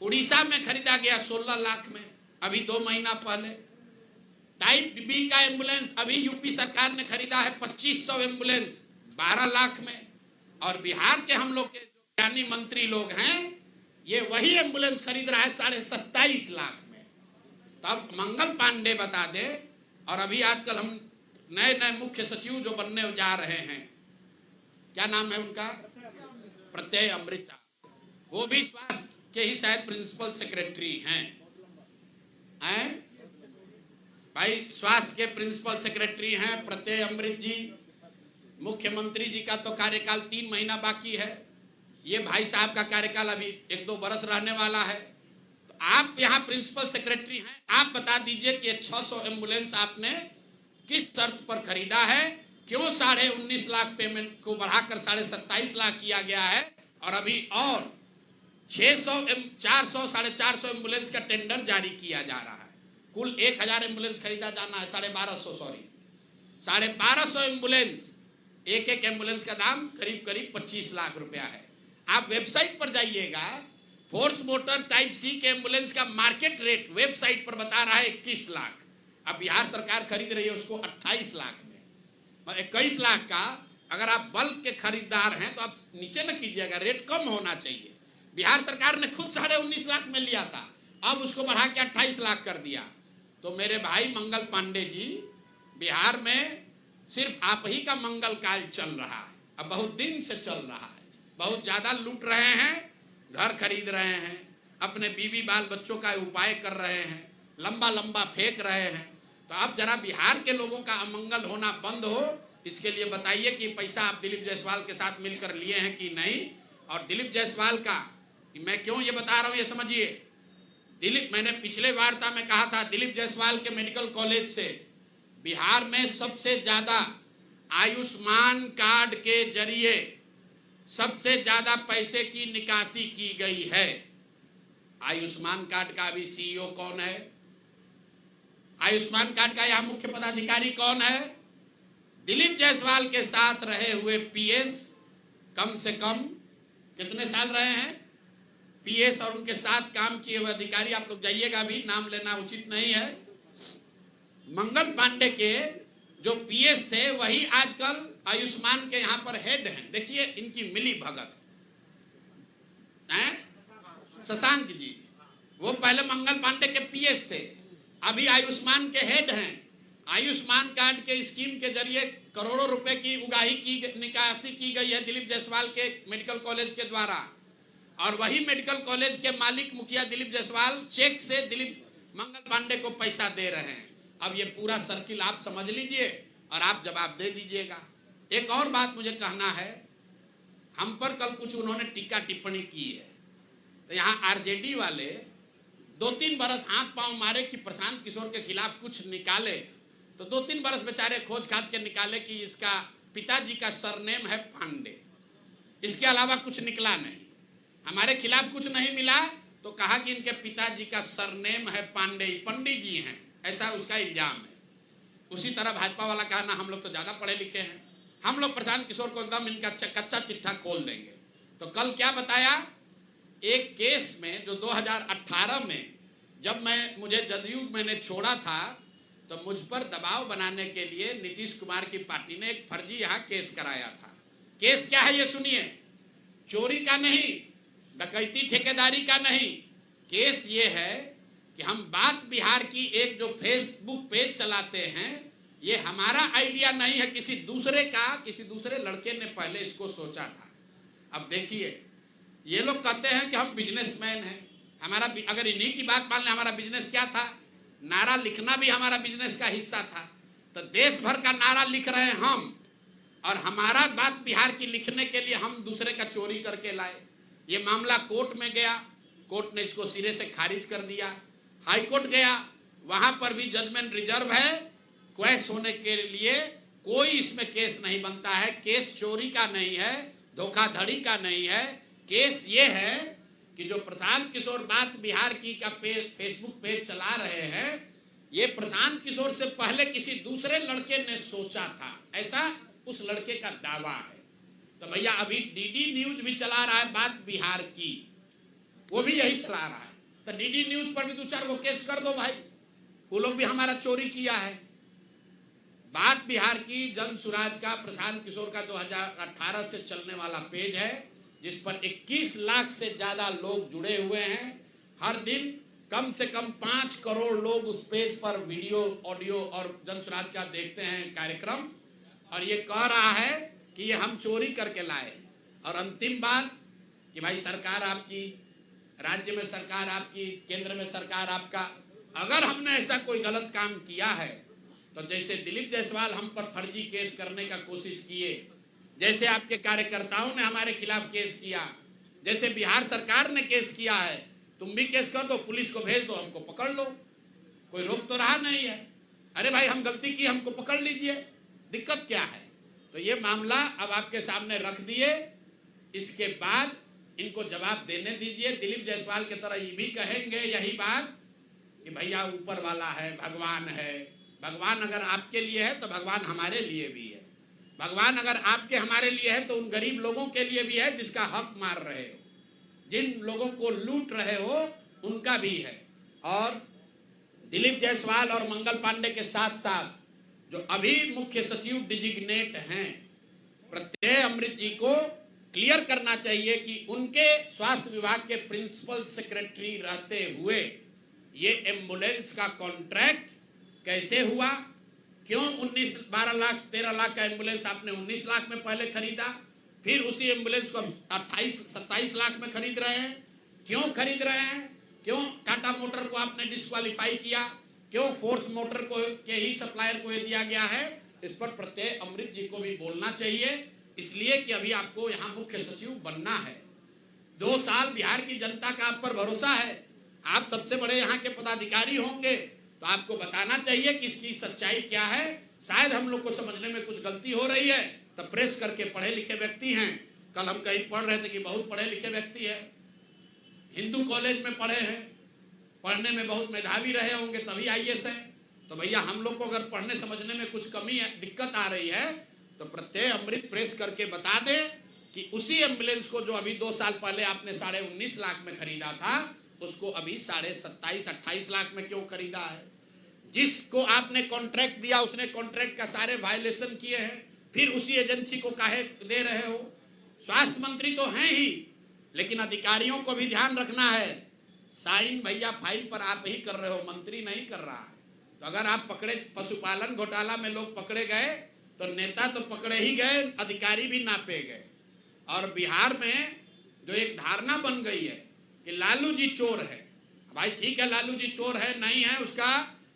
उड़ीसा में खरीदा गया 16 लाख में अभी 2 महीना पहले। टाइप B का एम्बुलेंस अभी यूपी सरकार ने खरीदा है 2500 एम्बुलेंस 12 लाख में। और बिहार के हम लोग के जो ज्ञानी मंत्री लोग हैं, ये वही एम्बुलेंस खरीद रहा है 27.5 लाख में। तब मंगल पांडे बता दे। और अभी आजकल हम नए नए मुख्य सचिव जो बनने जा रहे हैं, क्या नाम है उनका, प्रत्यय अमृत, वो भी स्वास्थ्य के ही शायद प्रिंसिपल सेक्रेटरी हैं। भाई स्वास्थ्य के प्रिंसिपल सेक्रेटरी हैं प्रत्यय अमृत जी। मुख्यमंत्री जी का तो कार्यकाल 3 महीना बाकी है, ये भाई साहब का कार्यकाल अभी 1-2 बरस रहने वाला है। तो आप यहाँ प्रिंसिपल सेक्रेटरी हैं, आप बता दीजिए कि 600 एम्बुलेंस आपने किस शर्त पर खरीदा है, क्यों 19.5 लाख पेमेंट को बढ़ाकर 27.5 लाख किया गया है, और अभी और 600 400 450 एम्बुलेंस का टेंडर जारी किया जा रहा है। कुल 1000 एम्बुलेंस खरीदा जाना है, 1250 एम्बुलेंस, एक एम्बुलेंस का दाम करीब 25 लाख रुपया है। आप वेबसाइट पर जाइएगा, फोर्स मोटर टाइप सी के एम्बुलेंस का मार्केट रेट वेबसाइट पर बता रहा है 21 लाख। अब बिहार सरकार खरीद रही है उसको 28 लाख में। 21 लाख का अगर आप बल्क के खरीदार हैं तो आप नीचे न कीजिएगा, रेट कम होना चाहिए। बिहार सरकार ने खुद 19.5 लाख में लिया था, अब उसको बढ़ा के 28 लाख कर दिया। तो मेरे भाई मंगल पांडे जी, बिहार में सिर्फ आप ही का मंगल काल चल रहा है, अब बहुत दिन से चल रहा है। बहुत ज्यादा लूट रहे हैं, घर खरीद रहे हैं, अपने बीवी बाल बच्चों का उपाय कर रहे हैं, लंबा लंबा फेंक रहे हैं। तो अब जरा बिहार के लोगों का अमंगल होना बंद हो, इसके लिए बताइए कि पैसा आप दिलीप जायसवाल के साथ मिलकर लिए हैं कि नहीं। और दिलीप जायसवाल का मैं क्यों ये बता रहा हूं ये समझिए। दिलीप, मैंने पिछले वार्ता में कहा था, दिलीप जायसवाल के मेडिकल कॉलेज से बिहार में सबसे ज्यादा आयुष्मान कार्ड के जरिए सबसे ज्यादा पैसे की निकासी की गई है। आयुष्मान कार्ड का अभी सीईओ कौन है, आयुष्मान कार्ड का यहां मुख्य पदाधिकारी कौन है? दिलीप जायसवाल के साथ रहे हुए पीएस, कम से कम कितने साल रहे हैं पीएस, और उनके साथ काम किए हुए अधिकारी, आप लोग जाइएगा, अभी नाम लेना उचित नहीं है। मंगल पांडे के जो पीएस थे वही आजकल आयुष्मान के यहां पर हेड हैं। देखिए इनकी मिली भगत है। शशांक जी, वो पहले मंगल पांडे के पीएस थे, अभी आयुष्मान के हेड हैं। आयुष्मान कार्ड के स्कीम के जरिए करोड़ों रुपए की उगाही की निकासी की गई है दिलीप जायसवाल के मेडिकल कॉलेज के द्वारा, और वही मेडिकल कॉलेज के मालिक मुखिया दिलीप जायसवाल चेक से दिलीप मंगल पांडे को पैसा दे रहे हैं। अब ये पूरा सर्किल आप समझ लीजिए और आप जवाब दे दीजिएगा। एक और बात मुझे कहना है, हम पर कल कुछ उन्होंने टीका टिप्पणी की है, तो यहाँ आरजेडी वाले 2-3 बरस हाथ पांव मारे कि प्रशांत किशोर के खिलाफ कुछ निकाले, तो 2-3 बरस बेचारे खोज खाज के निकाले कि इसका पिताजी का सरनेम है पांडे, इसके अलावा कुछ निकला नहीं। हमारे खिलाफ कुछ नहीं मिला तो कहा कि इनके पिताजी का सरनेम है पांडे, पंडित जी हैं, ऐसा उसका इल्जाम है। उसी तरह भाजपा वाला कहा ना हम लोग तो ज्यादा पढ़े लिखे हैं, हम लोग प्रशांत किशोर को एकदम इनका कच्चा चिट्ठा खोल देंगे। तो कल क्या बताया, एक केस में जो 2018 में जब मुझे जदयू मैंने छोड़ा था, तो मुझ पर दबाव बनाने के लिए नीतीश कुमार की पार्टी ने एक फर्जी यहाँ केस कराया था। केस क्या है ये सुनिए, चोरी का नहीं, डकैती ठेकेदारी का नहीं, केस ये है कि हम बात बिहार की एक जो फेसबुक पेज चलाते हैं, ये हमारा आइडिया नहीं है, किसी दूसरे का, किसी दूसरे लड़के ने पहले इसको सोचा था। अब देखिए ये लोग कहते हैं कि हम बिजनेसमैन हैं, हमारा अगर इन्हीं की बात मान लें, हमारा बिजनेस क्या था, नारा लिखना भी हमारा बिजनेस का हिस्सा था। तो देश भर का नारा लिख रहे हैं हम, और हमारा बात बिहार की लिखने के लिए हम दूसरे का चोरी करके लाए। ये मामला कोर्ट में गया, कोर्ट ने इसको सिरे से खारिज कर दिया। हाई कोर्ट गया, वहां पर भी जजमेंट रिजर्व है, क्वेश होने के लिए कोई इसमें केस नहीं बनता है। केस चोरी का नहीं है, धोखाधड़ी का नहीं है, केस ये है कि जो प्रशांत किशोर बात बिहार की का फेसबुक पेज चला रहे हैं, ये प्रशांत किशोर से पहले किसी दूसरे लड़के ने सोचा था, ऐसा उस लड़के का दावा है। तो भैया अभी डीडी न्यूज भी चला रहा है बात बिहार की, वो भी यही चला रहा है, तो डीडी न्यूज पर भी 2-4 को केस कर दो भाई, वो लोग भी हमारा चोरी किया है। बात बिहार की जन सुराज का प्रशांत किशोर का 2018 से चलने वाला पेज है, जिस पर 21 लाख से ज्यादा लोग जुड़े हुए हैं। हर दिन कम से कम 5 करोड़ लोग उस पेज पर वीडियो, ऑडियो और जन सुराज का देखते हैं कार्यक्रम, और ये कह रहा है कि ये हम चोरी करके लाए। और अंतिम बात कि भाई सरकार आपकी, राज्य में सरकार आपकी, केंद्र में सरकार आपका, अगर हमने ऐसा कोई गलत काम किया है तो जैसे दिलीप जायसवाल हम पर फर्जी केस करने का कोशिश किए, जैसे आपके कार्यकर्ताओं ने हमारे खिलाफ केस किया, जैसे बिहार सरकार ने केस किया है, तुम भी केस कर दो, पुलिस को भेज दो, हमको पकड़ लो, कोई रोक तो रहा नहीं है। अरे भाई हम गलती की, हमको पकड़ लीजिए, दिक्कत क्या है? तो ये मामला अब आपके सामने रख दिए, इसके बाद इनको जवाब देने दीजिए। दिलीप जायसवाल की तरह ये भी कहेंगे यही बात कि भैया ऊपर वाला है, भगवान है। भगवान अगर आपके लिए है तो भगवान हमारे लिए भी है। भगवान अगर आपके हमारे लिए है तो उन गरीब लोगों के लिए भी है जिसका हक मार रहे हो, जिन लोगों को लूट रहे हो उनका भी है। और दिलीप जायसवाल और मंगल पांडे के साथ साथ जो अभी मुख्य सचिव डिजिग्नेट हैं, प्रत्यय अमृत जी को क्लियर करना चाहिए कि उनके स्वास्थ्य विभाग के प्रिंसिपल सेक्रेटरी रहते हुए ये एम्बुलेंस का कॉन्ट्रैक्ट कैसे हुआ? क्यों 12 लाख 13 लाख का एम्बुलेंस आपने 19 लाख में पहले खरीदा, फिर उसी एम्बुलेंस को 27 लाख में खरीद रहे हैं? क्यों खरीद रहे हैं? क्यों टाटा मोटर को आपने डिस्क्वालीफाई किया? क्यों फोर्स मोटर को के ही सप्लायर को ये दिया गया है? इस पर प्रत्यय अमृत जी को भी बोलना चाहिए, इसलिए कि अभी आपको यहाँ मुख्य सचिव बनना है। 2 साल बिहार की जनता का आप पर भरोसा है, आप सबसे बड़े यहाँ के पदाधिकारी होंगे, तो आपको बताना चाहिए कि इसकी सच्चाई क्या है। शायद हम लोग को समझने में कुछ गलती हो रही है, तब प्रेस करके पढ़े लिखे व्यक्ति हैं। कल हम कहीं पढ़ रहे थे कि बहुत पढ़े लिखे व्यक्ति है, हिंदू कॉलेज में पढ़े हैं, पढ़ने में बहुत मेधावी रहे होंगे तभी IAS है। तो भैया हम लोग को अगर पढ़ने समझने में कुछ कमी है, दिक्कत आ रही है, तो प्रत्यय अमृत प्रेस करके बता दे कि उसी एम्बुलेंस को जो अभी 2 साल पहले आपने 19.5 लाख में खरीदा था, उसको अभी 27-28 लाख में क्यों खरीदा है? जिसको आपने कॉन्ट्रैक्ट दिया उसने कॉन्ट्रैक्ट का सारे वायलेशन किए हैं, फिर उसी एजेंसी को काहे दे रहे हो? स्वास्थ्य मंत्री तो हैं ही, लेकिन अधिकारियों को भी ध्यान रखना है। साइन भैया फाइल पर आप ही कर रहे हो, मंत्री नहीं कर रहा है। तो अगर आप पकड़े, पशुपालन घोटाला में लोग पकड़े गए तो नेता तो पकड़े ही गए, अधिकारी भी नापे गए। और बिहार में जो एक धारणा बन गई है कि लालू जी चोर है, भाई ठीक है लालू जी चोर है नहीं है, उसका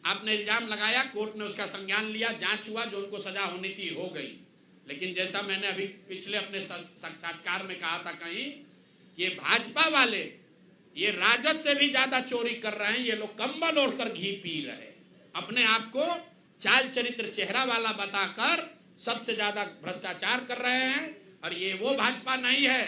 आपने इल्जाम लगाया, कोर्ट ने उसका संज्ञान लिया, जांच हुआ, जो उनको सजा होनी थी हो गई। लेकिन जैसा मैंने अभी पिछले अपने साक्षात्कार में कहा था कहीं, ये भाजपा वाले ये राजद से भी ज्यादा चोरी कर रहे हैं। ये लोग कंबल ओढ़कर घी पी रहे हैं, अपने आप को चाल चरित्र चेहरा वाला बताकर सबसे ज्यादा भ्रष्टाचार कर रहे हैं। और ये वो भाजपा नहीं है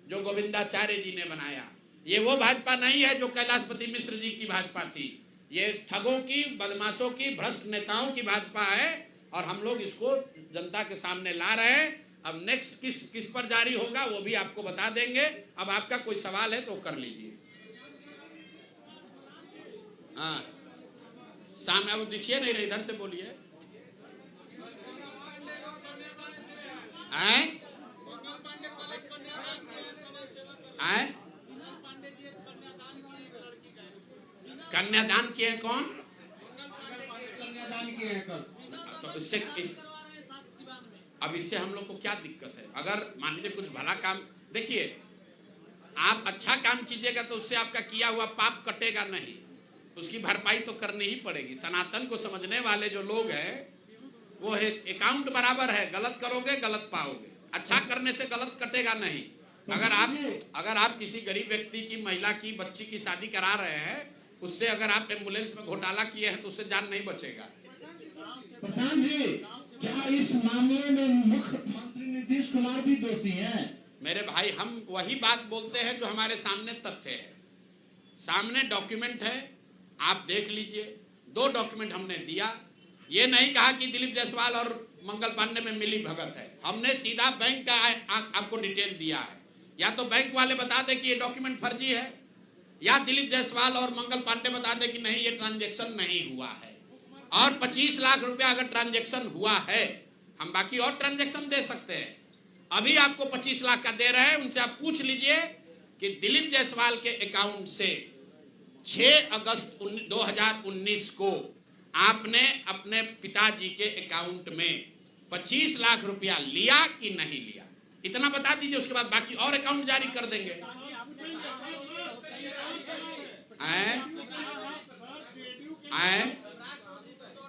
जो गोविंदाचार्य जी ने बनाया, ये वो भाजपा नहीं है जो कैलाशपति मिश्र जी की भाजपा थी। ये ठगों की, बदमाशों की, भ्रष्ट नेताओं की भाजपा है, और हम लोग इसको जनता के सामने ला रहे हैं। अब नेक्स्ट किस पर जारी होगा वो भी आपको बता देंगे। अब आपका कोई सवाल है तो कर लीजिए। हाँ सामने अब दिखिए नहीं रहे, इधर से बोलिए। आए आए कन्यादान किए हैं? कौन कन्यादान किए हैं कल? तो अब इससे हम लोग को क्या दिक्कत है? अगर मान लीजिए कुछ भला काम, देखिए आप अच्छा काम कीजिएगा तो उससे आपका किया हुआ पाप कटेगा नहीं, उसकी भरपाई तो करनी ही पड़ेगी। सनातन को समझने वाले जो लोग हैं वो है अकाउंट बराबर है, गलत करोगे गलत पाओगे, अच्छा करने से गलत कटेगा नहीं। अगर आप किसी गरीब व्यक्ति की, महिला की, बच्ची की शादी करा रहे हैं, उससे अगर आप एम्बुलेंस में घोटाला किए हैं तो उससे जान नहीं बचेगा। प्रशांत जी, क्या इस मामले में मुख्यमंत्री नीतीश कुमार भी दोषी हैं? मेरे भाई हम वही बात बोलते हैं जो हमारे सामने तथ्य है, सामने डॉक्यूमेंट है, आप देख लीजिए। 2 डॉक्यूमेंट हमने दिया, ये नहीं कहा कि दिलीप जायसवाल और मंगल पांडे में मिली भगत है, हमने सीधा बैंक का आपको डिटेल दिया है। या तो बैंक वाले बता दे कि ये डॉक्यूमेंट फर्जी है, या दिलीप जायसवाल और मंगल पांडे बता दे कि नहीं ये ट्रांजैक्शन नहीं हुआ है। और 25 लाख रुपया अगर ट्रांजैक्शन हुआ है, हम बाकी और ट्रांजैक्शन दे सकते हैं। अभी आपको 25 लाख का दे रहे हैं, उनसे आप पूछ लीजिए कि दिलीप जायसवाल के अकाउंट से 6 अगस्त 2019 को आपने अपने पिताजी के अकाउंट में 25 लाख रुपया लिया कि नहीं लिया, इतना बता दीजिए। उसके बाद बाकी और अकाउंट जारी कर देंगे।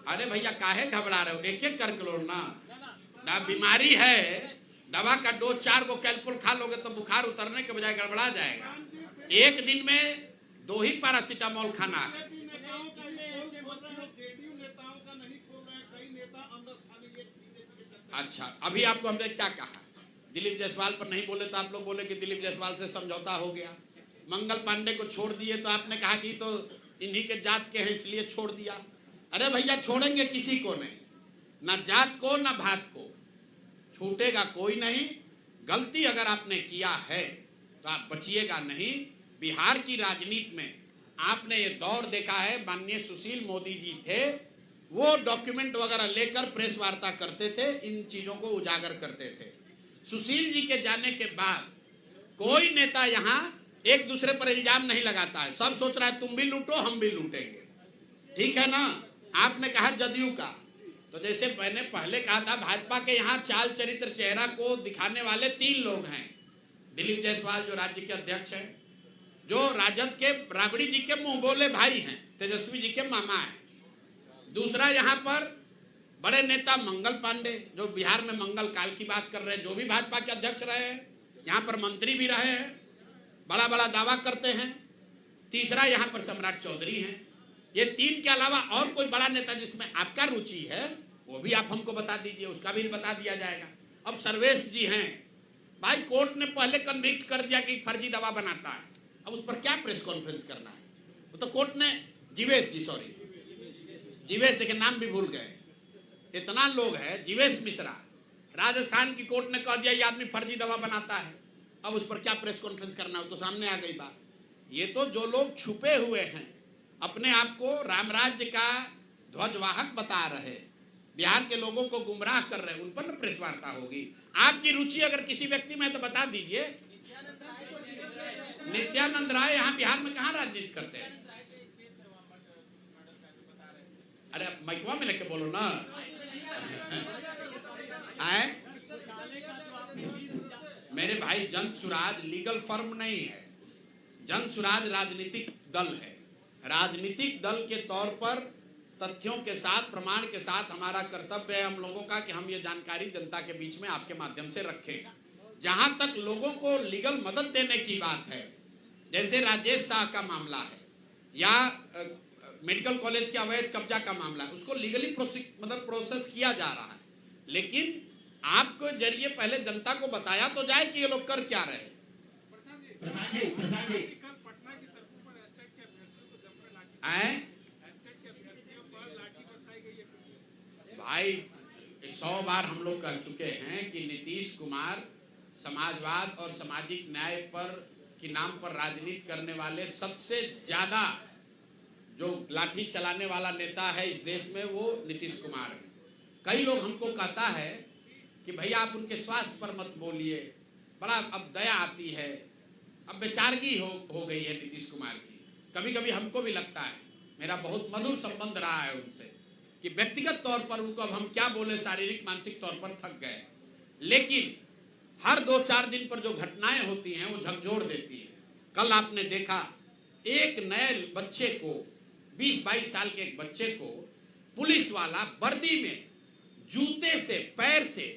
अरे भैया काहे घबरा रहे हो, एक एक करके लो ना। बीमारी है, दवा का डोज 4 को कैलकुल खा लोगे तो बुखार उतरने के बजाय गड़बड़ा जाएगा। एक दिन में 2 ही पैरासीटामोल खाना है। अच्छा, अभी आपको हमने क्या कहा, दिलीप जायसवाल पर नहीं बोले तो आप लोग बोले कि दिलीप जायसवाल से समझौता हो गया। मंगल पांडे को छोड़ दिए तो आपने कहा कि तो इन्हीं के जात के हैं इसलिए छोड़ दिया। अरे भैया छोड़ेंगे किसी को नहीं, ना जात को ना भात को, छूटेगा कोई नहीं। गलती अगर आपने किया है तो आप बचिएगा नहीं। बिहार की राजनीति में आपने ये दौर देखा है, माननीय सुशील मोदी जी थे, वो डॉक्यूमेंट वगैरह लेकर प्रेस वार्ता करते थे, इन चीजों को उजागर करते थे। सुशील जी के जाने के बाद कोई नेता यहाँ एक दूसरे पर इल्जाम नहीं लगाता है। सब सोच रहा है तुम भी लूटो हम भी लूटेंगे, ठीक है ना। आपने कहा जदयू का, तो जैसे मैंने पहले कहा था, भाजपा के यहाँ चाल चरित्र चेहरा को दिखाने वाले 3 लोग हैं। दिलीप जायसवाल जो राज्य के अध्यक्ष हैं, जो राजद के राबड़ी जी के मुंह बोले भाई हैं, तेजस्वी जी के मामा हैं। दूसरा यहाँ पर बड़े नेता मंगल पांडे, जो बिहार में मंगल काल की बात कर रहे हैं, जो भी भाजपा के अध्यक्ष रहे हैं, यहाँ पर मंत्री भी रहे हैं, बड़ा बड़ा दावा करते हैं। तीसरा यहाँ पर सम्राट चौधरी हैं। ये 3 के अलावा और कोई बड़ा नेता जिसमें आपका रुचि है वो भी आप हमको बता दीजिए, उसका भी बता दिया जाएगा। अब सर्वेश जी हैं, भाई कोर्ट ने पहले कन्विक्ट कर दिया कि फर्जी दवा बनाता है, अब उस पर क्या प्रेस कॉन्फ्रेंस करना है। वो तो कोर्ट ने जीवेश जी, सॉरी जीवेश, देखिए नाम भी भूल गए, इतना लोग है, जीवेश मिश्रा, राजस्थान की कोर्ट ने कह दिया ये आदमी फर्जी दवा बनाता है, अब उस पर क्या प्रेस कॉन्फ्रेंस करना है, तो सामने आ गई बात। ये तो जो लोग छुपे हुए हैं, अपने आप को राम राज्य का ध्वजवाहक बता रहे, बिहार के लोगों को गुमराह कर रहे, उन पर प्रेस वार्ता होगी। आपकी रुचि अगर किसी व्यक्ति में तो बता दीजिए। नित्यानंद राय यहाँ बिहार में कहाँ राजनीति करते हैं? अरे माइकवा में लेके बोलो ना। आए मेरे भाई, जन सुराज लीगल फर्म नहीं है, जन सुराज राजनीतिक दल है। राजनीतिक दल के तौर पर तथ्यों के साथ, प्रमाण के साथ हमारा कर्तव्य है हम लोगों का कि हम ये जानकारी जनता के बीच में आपके माध्यम से रखें। जहां तक लोगों को लीगल मदद देने की बात है, जैसे राजेश शाह का मामला है या मेडिकल कॉलेज के अवैध कब्जा का मामला है, उसको लीगली प्रोसेस किया जा रहा है, लेकिन आपको जरिए पहले जनता को बताया तो जाए कि ये लोग कर क्या रहे। भाई 100 बार हम लोग कह चुके हैं कि नीतीश कुमार समाजवाद और सामाजिक न्याय पर के नाम पर राजनीति करने वाले सबसे ज्यादा जो लाठी चलाने वाला नेता है इस देश में, वो नीतीश कुमार है। कई लोग हमको कहता है कि भैया आप उनके स्वास्थ्य पर मत बोलिए, बड़ा अब दया आती है, अब बेचारगी हो गई है नीतीश कुमार की। कभी कभी हमको भी लगता है, मेरा बहुत मधुर संबंध रहा है उनसे, कि व्यक्तिगत तौर पर उनको अब हम क्या बोले, शारीरिक मानसिक तौर पर थक गए, लेकिन हर 2-4 दिन पर जो घटनाएं होती हैं वो झकझोर देती है। कल आपने देखा एक नए बच्चे को, 20-22 साल के एक बच्चे को पुलिस वाला वर्दी में जूते से, पैर से,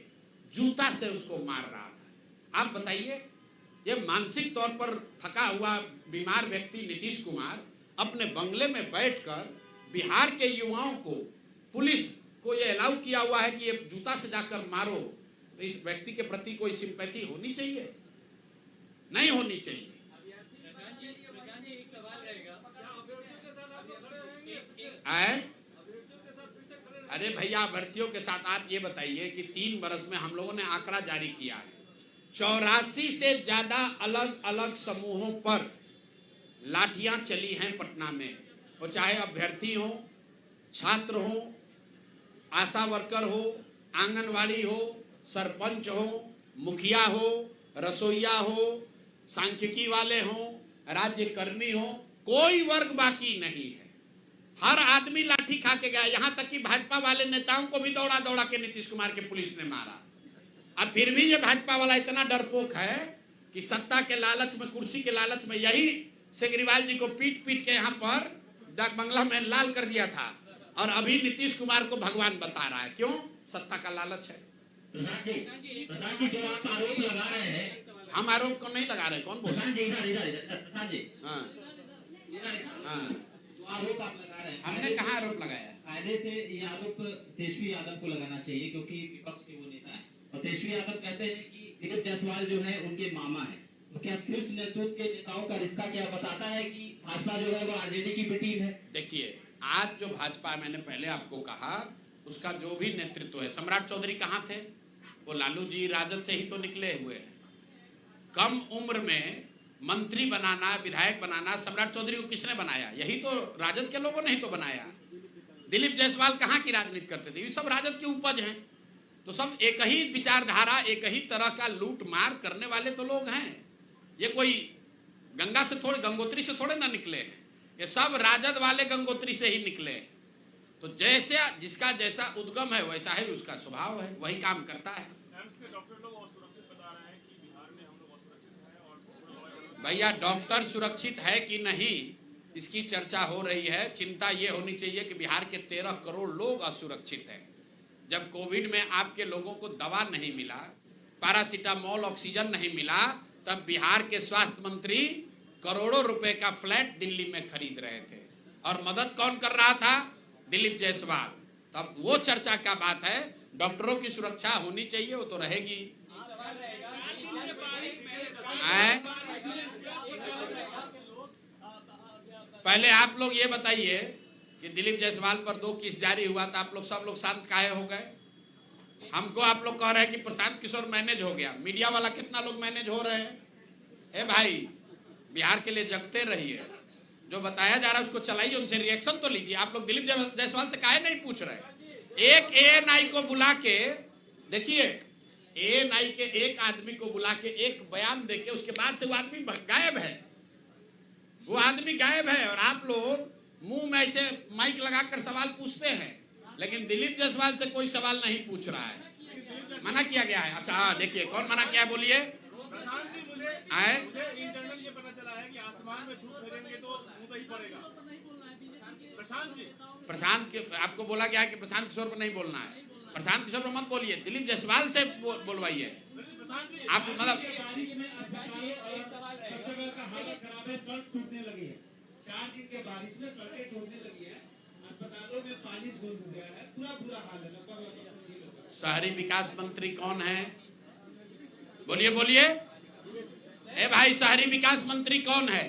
जूता से उसको मार रहा था। आप बताइए, ये मानसिक तौर पर थका हुआ बीमार व्यक्ति नीतीश कुमार अपने बंगले में बैठकर बिहार के युवाओं को, पुलिस को ये अलाउ किया हुआ है कि ये जूता से जाकर मारो, तो इस व्यक्ति के प्रति कोई सिंपैथी होनी चाहिए? नहीं होनी चाहिए। अरे भैया, अभ्यर्थियों के साथ आप ये बताइए कि 3 वर्ष में हम लोगों ने आंकड़ा जारी किया है, 84 से ज्यादा अलग अलग समूहों पर लाठियां चली हैं पटना में, वो चाहे अभ्यर्थी हो, छात्र हो, आशा वर्कर हो, आंगनवाड़ी हो, सरपंच हो, मुखिया हो, रसोईया हो, सांख्यिकी वाले हो, राज्य कर्मी हो, कोई वर्ग बाकी नहीं है। हर आदमी लाठी खा के गया। यहां तक कि भाजपा वाले नेताओं को भी दौड़ा दौड़ा के नीतीश कुमार के पुलिस ने मारा। अब फिर भी ये भाजपा वाला इतना डरपोक है कि सत्ता के लालच में, कुर्सी के लालच में, यही सेगरीवाल जी को पीट पीट के यहाँ पर डाक बंगला में लाल कर दिया था, और अभी नीतीश कुमार को भगवान बता रहा है। क्यों? सत्ता का लालच है। प्रसाद जी जो आप आरोप लगा रहे हैं, हम आरोप को नहीं लगा रहे। कौन बोल? प्रसाद जी प्रसाद जी, हाँ हाँ, जो आरोप आप लगा रहे हैं, हमने कहाँ आरोप लगाया? कायदे से ये आरोप तेजस्वी यादव को लगाना चाहिए, क्योंकि विपक्ष के वो नेता है, और तेजस्वी यादव कहते हैं कि दिलीप जायसवाल जो है उनके मामा है। तो क्या शीर्ष नेतृत्व के नेताओं का रिश्ता क्या बताता है कि भाजपा जो है वो आरजेडी की बी टीम है? देखिए, आज जो भाजपा, मैंने पहले आपको कहा, उसका जो भी नेतृत्व है, सम्राट चौधरी कहाँ थे? वो लालू जी राजद से ही तो निकले हुए हैं। कम उम्र में मंत्री बनाना, विधायक बनाना, सम्राट चौधरी को किसने बनाया? यही तो राजद के लोगों ने ही तो बनाया। दिलीप जायसवाल कहाँ की राजनीति करते थे? ये सब राजद की उपज हैं। तो सब एक ही विचारधारा, एक ही तरह का लूट मार करने वाले तो लोग हैं। ये कोई गंगा से थोड़े, गंगोत्री से थोड़े ना निकले हैं, ये सब राजद वाले गंगोत्री से ही निकले हैं। तो जैसे जिसका जैसा उद्गम है वैसा ही उसका स्वभाव है, वही काम करता है। भैया, डॉक्टर सुरक्षित है कि नहीं, इसकी चर्चा हो रही है। चिंता ये होनी चाहिए कि बिहार के 13 करोड़ लोग असुरक्षित हैं। जब कोविड में आपके लोगों को दवा नहीं मिला, पैरासीटामोल, ऑक्सीजन नहीं मिला, तब बिहार के स्वास्थ्य मंत्री करोड़ों रुपए का फ्लैट दिल्ली में खरीद रहे थे, और मदद कौन कर रहा था? दिलीप जायसवाल। तब वो चर्चा का बात है। डॉक्टरों की सुरक्षा होनी चाहिए, वो तो रहेगी। पहले आप लोग ये बताइए कि दिलीप जायसवाल पर 2 केस जारी हुआ था, आप लोग सब लोग शांत काहे हो गए? हमको आप लोग कह रहे हैं कि प्रशांत किशोर मैनेज हो गया। मीडिया वाला कितना लोग मैनेज हो रहे हैं? ए भाई, बिहार के लिए जगते रहिए। जो बताया जा रहा है उसको चलाइए, उनसे रिएक्शन तो लीजिए। आप लोग दिलीप जायसवाल से काहे नहीं पूछ रहे? एक एएनआई को बुला के देखिए, एएनआई के एक आदमी को बुला के एक बयान देके उसके बाद से वो आदमी गायब है। वो आदमी गायब है, और आप लोग मुंह में ऐसे माइक लगाकर सवाल पूछते हैं, लेकिन दिलीप जायसवाल से कोई सवाल नहीं पूछ रहा है। मना किया गया है। अच्छा देखिए, कौन मना किया है? बोलिए। आए इंटरनल ये पता चला है कि आसमान में धूप फेरेंगे तो मुंह ही पड़ेगा। प्रशांत जी, प्रशांत के आपको बोला गया है कि प्रशांत किशोर पर नहीं बोलना है। प्रशांत किशोर पर मत बोलिए, दिलीप जायसवाल से बोलवाइए। आप मतलब बारिश में अस्पतालों और सब जगह का हालत खराब है, सड़क टूटने लगी है। 4 दिन के बारिश में सड़कें टूटने लगी है, अस्पतालों में पानी घुस गया है, पूरा हाल है। लगभग शहरी विकास मंत्री कौन है? बोलिए बोलिए। ए भाई, शहरी विकास मंत्री कौन है?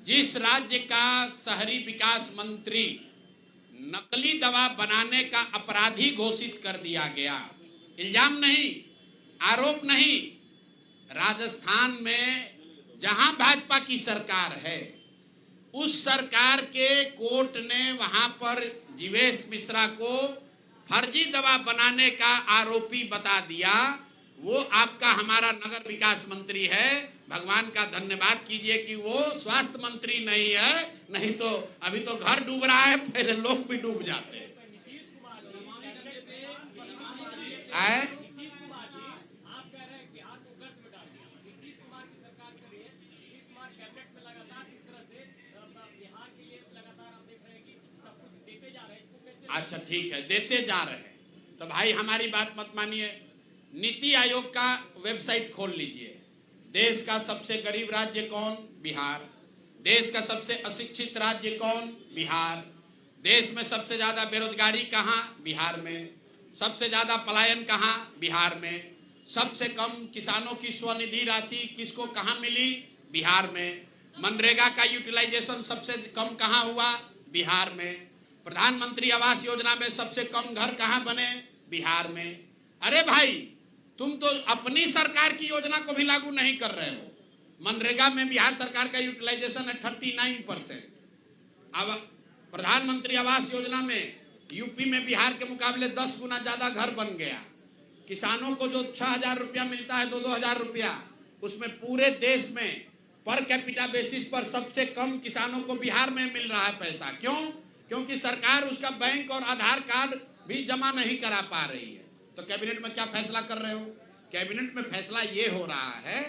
जिस राज्य का शहरी विकास मंत्री नकली दवा बनाने का अपराधी घोषित कर दिया गया, इल्जाम नहीं, आरोप नहीं, राजस्थान में जहां भाजपा की सरकार है, उस सरकार के कोर्ट ने वहां पर जीवेश मिश्रा को फर्जी दवा बनाने का आरोपी बता दिया। वो आपका हमारा नगर विकास मंत्री है। भगवान का धन्यवाद कीजिए कि वो स्वास्थ्य मंत्री नहीं है, नहीं तो अभी तो घर डूब रहा है, फिर लोग भी डूब जाते हैं। अच्छा ठीक है, देते जा रहे हैं तो भाई हमारी बात मत मानिए। नीति आयोग का वेबसाइट खोल लीजिए। देश का सबसे गरीब राज्य कौन? बिहार। देश का सबसे अशिक्षित राज्य कौन? बिहार। देश में सबसे ज्यादा बेरोजगारी कहाँ? बिहार में। सबसे ज्यादा पलायन कहाँ? बिहार में। सबसे कम किसानों की स्वनिधि राशि किसको कहाँ मिली? बिहार में। मनरेगा का यूटिलाइजेशन सबसे कम कहाँ हुआ? बिहार में। प्रधानमंत्री आवास योजना में सबसे कम घर कहाँ बने? बिहार में। अरे भाई, तुम तो अपनी सरकार की योजना को भी लागू नहीं कर रहे हो। मनरेगा में बिहार सरकार का यूटिलाइजेशन है 39%। अब प्रधानमंत्री आवास योजना में यूपी में बिहार के मुकाबले 10 गुना ज्यादा घर बन गया। किसानों को जो 6,000 रुपया मिलता है, 2,000 रुपया, उसमें पूरे देश में पर कैपिटा बेसिस पर सबसे कम किसानों को बिहार में मिल रहा है पैसा। क्यों? क्योंकि सरकार उसका बैंक और आधार कार्ड भी जमा नहीं करा पा रही है। तो कैबिनेट में क्या फैसला कर रहे हो? कैबिनेट में फैसला ये हो रहा है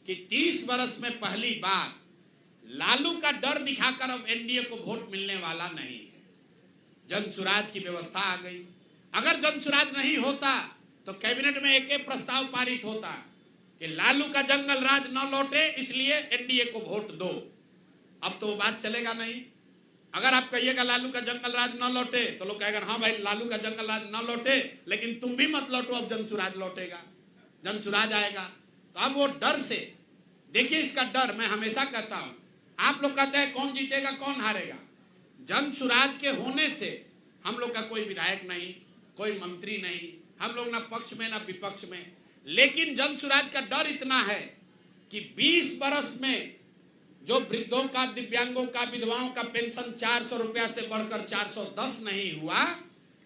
कि 30 वर्ष में पहली बार लालू का डर दिखाकर अब एनडीए को वोट मिलने वाला नहीं है। जन सुराज की व्यवस्था आ गई। अगर जन सुराज नहीं होता तो कैबिनेट में एक प्रस्ताव पारित होता कि लालू का जंगल राज न लौटे, इसलिए एनडीए को वोट दो। अब तो वो बात चलेगा नहीं। अगर आप कहिएगा लालू का जंगल राज न लौटे तो लोग कहेगा हाँ भाई लालू का जंगल राज न लौटे, लेकिन तुम भी मत लौटो, अब जन सुराज लौटेगा, जन सुराज आएगा। तो अब वो डर से, देखिए इसका डर मैं हमेशा कहता हूं। आप लोग कहते हैं कौन जीतेगा कौन हारेगा, जन सुराज के होने से हम लोग का कोई विधायक नहीं, कोई मंत्री नहीं, हम लोग ना पक्ष में ना विपक्ष में, लेकिन जन सुराज का डर इतना है कि 20 बरस में जो वृद्धों का, दिव्यांगों का, विधवाओं का पेंशन 400 रुपया से बढ़कर 410 नहीं हुआ,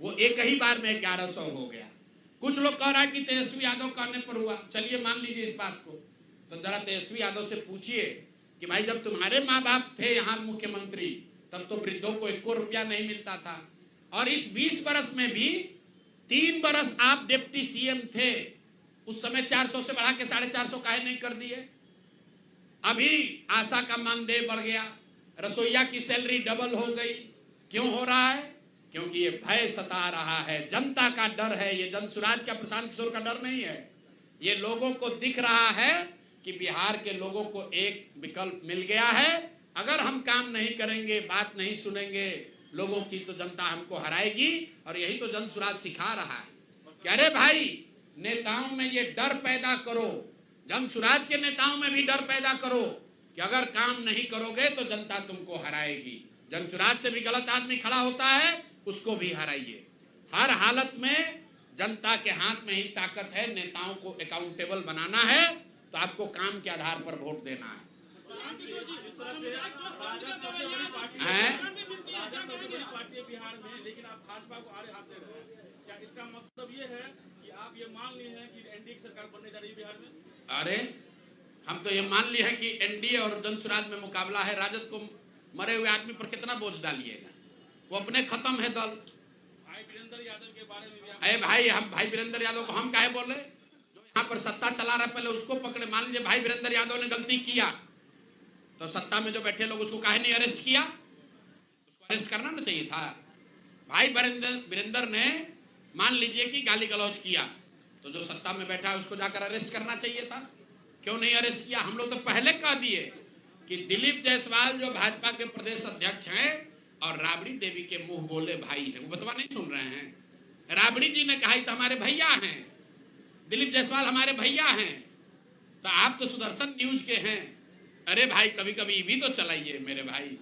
वो एक ही बार में 1100 हो गया। कुछ लोग कह रहा है कि तेजस्वी यादव कहने पर हुआ। चलिए मान लीजिए इस बात को, तो जरा तेजस्वी यादव से पूछिए कि भाई जब तुम्हारे माँ बाप थे यहाँ मुख्यमंत्री तब तो वृद्धों को 1 रुपया नहीं मिलता था, और इस 20 बरस में भी 3 बरस आप डिप्टी सीएम थे, उस समय 400 से बढ़ा के 450 काहे नहीं कर दिए? अभी आशा का मानदेय बढ़ गया, रसोईया की सैलरी डबल हो गई। क्यों हो रहा है? क्योंकि ये भय सता रहा है, जनता का डर है। ये जन सुराज का, प्रशांत किशोर का डर नहीं है। ये लोगों को दिख रहा है कि बिहार के लोगों को एक विकल्प मिल गया है। अगर हम काम नहीं करेंगे, बात नहीं सुनेंगे लोगों की, तो जनता हमको हराएगी। और यही तो जन सुराज सिखा रहा है कि अरे भाई नेताओं में ये डर पैदा करो, जन सुराज के नेताओं में भी डर पैदा करो कि अगर काम नहीं करोगे तो जनता तुमको हराएगी। जन सुराज से भी गलत आदमी खड़ा होता है, उसको भी हराइए। हर हालत में जनता के हाथ में ही ताकत है। नेताओं को अकाउंटेबल बनाना है तो आपको काम के आधार पर वोट देना है। बिहार में, लेकिन आप भाजपा को आड़े हाथ दे रहे हैं, क्या इसका मतलब ये है कि आप ये मान लिए हैं कि एनडीए की सरकार बनने जा रही है बिहार में? अरे हम तो ये मान लिए हैं कि एनडीए और जन सुराज में मुकाबला है। राजद को मरे हुए आदमी पर कितना बोझ डालिएगा, वो अपने खत्म है दल। भाई वीरेंद्र यादव के बारे में भी अरे भाई, हम भाई वीरेंद्र यादव को हम काहे बोले? जो यहाँ पर सत्ता चला रहा है पहले उसको पकड़े। मान लीजिए भाई वीरेंद्र यादव ने गलती किया तो सत्ता में जो बैठे लोग उसको काहे नहीं अरेस्ट किया? उसको अरेस्ट करना ना चाहिए था। भाई वीरेंद्र ने मान लीजिए कि गाली गलौज किया तो जो सत्ता में बैठा है उसको जाकर अरेस्ट करना चाहिए था। क्यों नहीं अरेस्ट किया? हम लोग तो पहले कह दिए कि दिलीप जायसवाल जो भाजपा के प्रदेश अध्यक्ष हैं और राबड़ी देवी के मुंह बोले भाई हैं, वो बतवा नहीं सुन रहे हैं। राबड़ी जी ने कहा तो हमारे भैया हैं, दिलीप जायसवाल हमारे भैया हैं, तो आप तो सुदर्शन न्यूज के हैं। अरे भाई कभी कभी भी तो चलाइए मेरे भाई।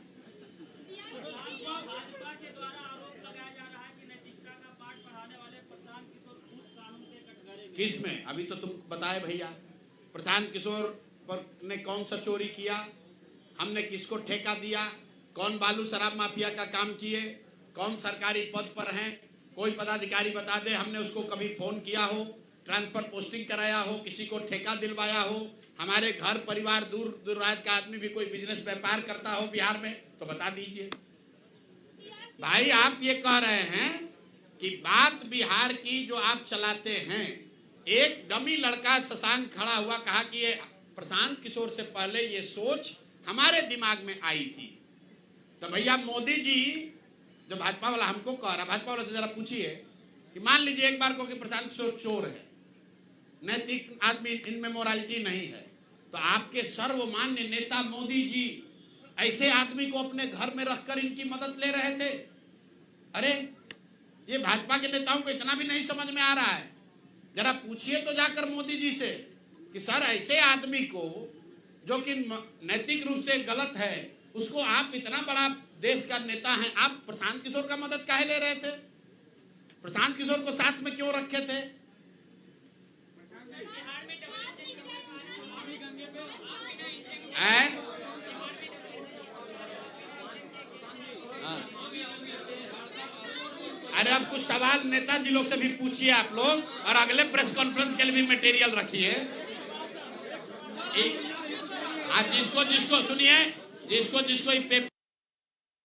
किस में? अभी तो तुम बताए भैया, प्रशांत किशोर पर ने कौन सा चोरी किया, हमने किसको ठेका दिया, कौन बालू शराब माफिया का काम किए, कौन सरकारी पद पर हैं, कोई पदाधिकारी बता दे हमने उसको कभी फोन किया हो, ट्रांसफर पोस्टिंग कराया हो, किसी को ठेका दिलवाया हो, हमारे घर परिवार दूर दूराज का आदमी भी कोई बिजनेस व्यापार करता हो बिहार में तो बता दीजिए। भाई आप ये कह रहे हैं कि बात बिहार की जो आप चलाते हैं, एक डमी लड़का शशांक खड़ा हुआ, कहा कि ये प्रशांत किशोर से पहले ये सोच हमारे दिमाग में आई थी। तो भैया मोदी जी जो भाजपा वाला हमको कह रहा, भाजपा वाला से जरा पूछिए कि मान लीजिए एक बार को कि प्रशांत किशोर चोर है, नैतिक आदमी, इनमें मोरालिटी नहीं है, तो आपके सर्वमान्य नेता मोदी जी ऐसे आदमी को अपने घर में रखकर इनकी मदद ले रहे थे। अरे ये भाजपा के नेताओं को इतना भी नहीं समझ में आ रहा है। जरा पूछिए तो जाकर मोदी जी से कि सर ऐसे आदमी को जो कि नैतिक रूप से गलत है, उसको आप इतना बड़ा देश का नेता हैं, आप प्रशांत किशोर का मदद काहे ले रहे थे? प्रशांत किशोर को साथ में क्यों रखे थे? अरे अब कुछ सवाल नेताजी लोग से भी पूछिए आप लोग, और अगले प्रेस कॉन्फ्रेंस के लिए भी मटेरियल रखिए। आज जिसको जिसको सुनिए, जिसको जिसको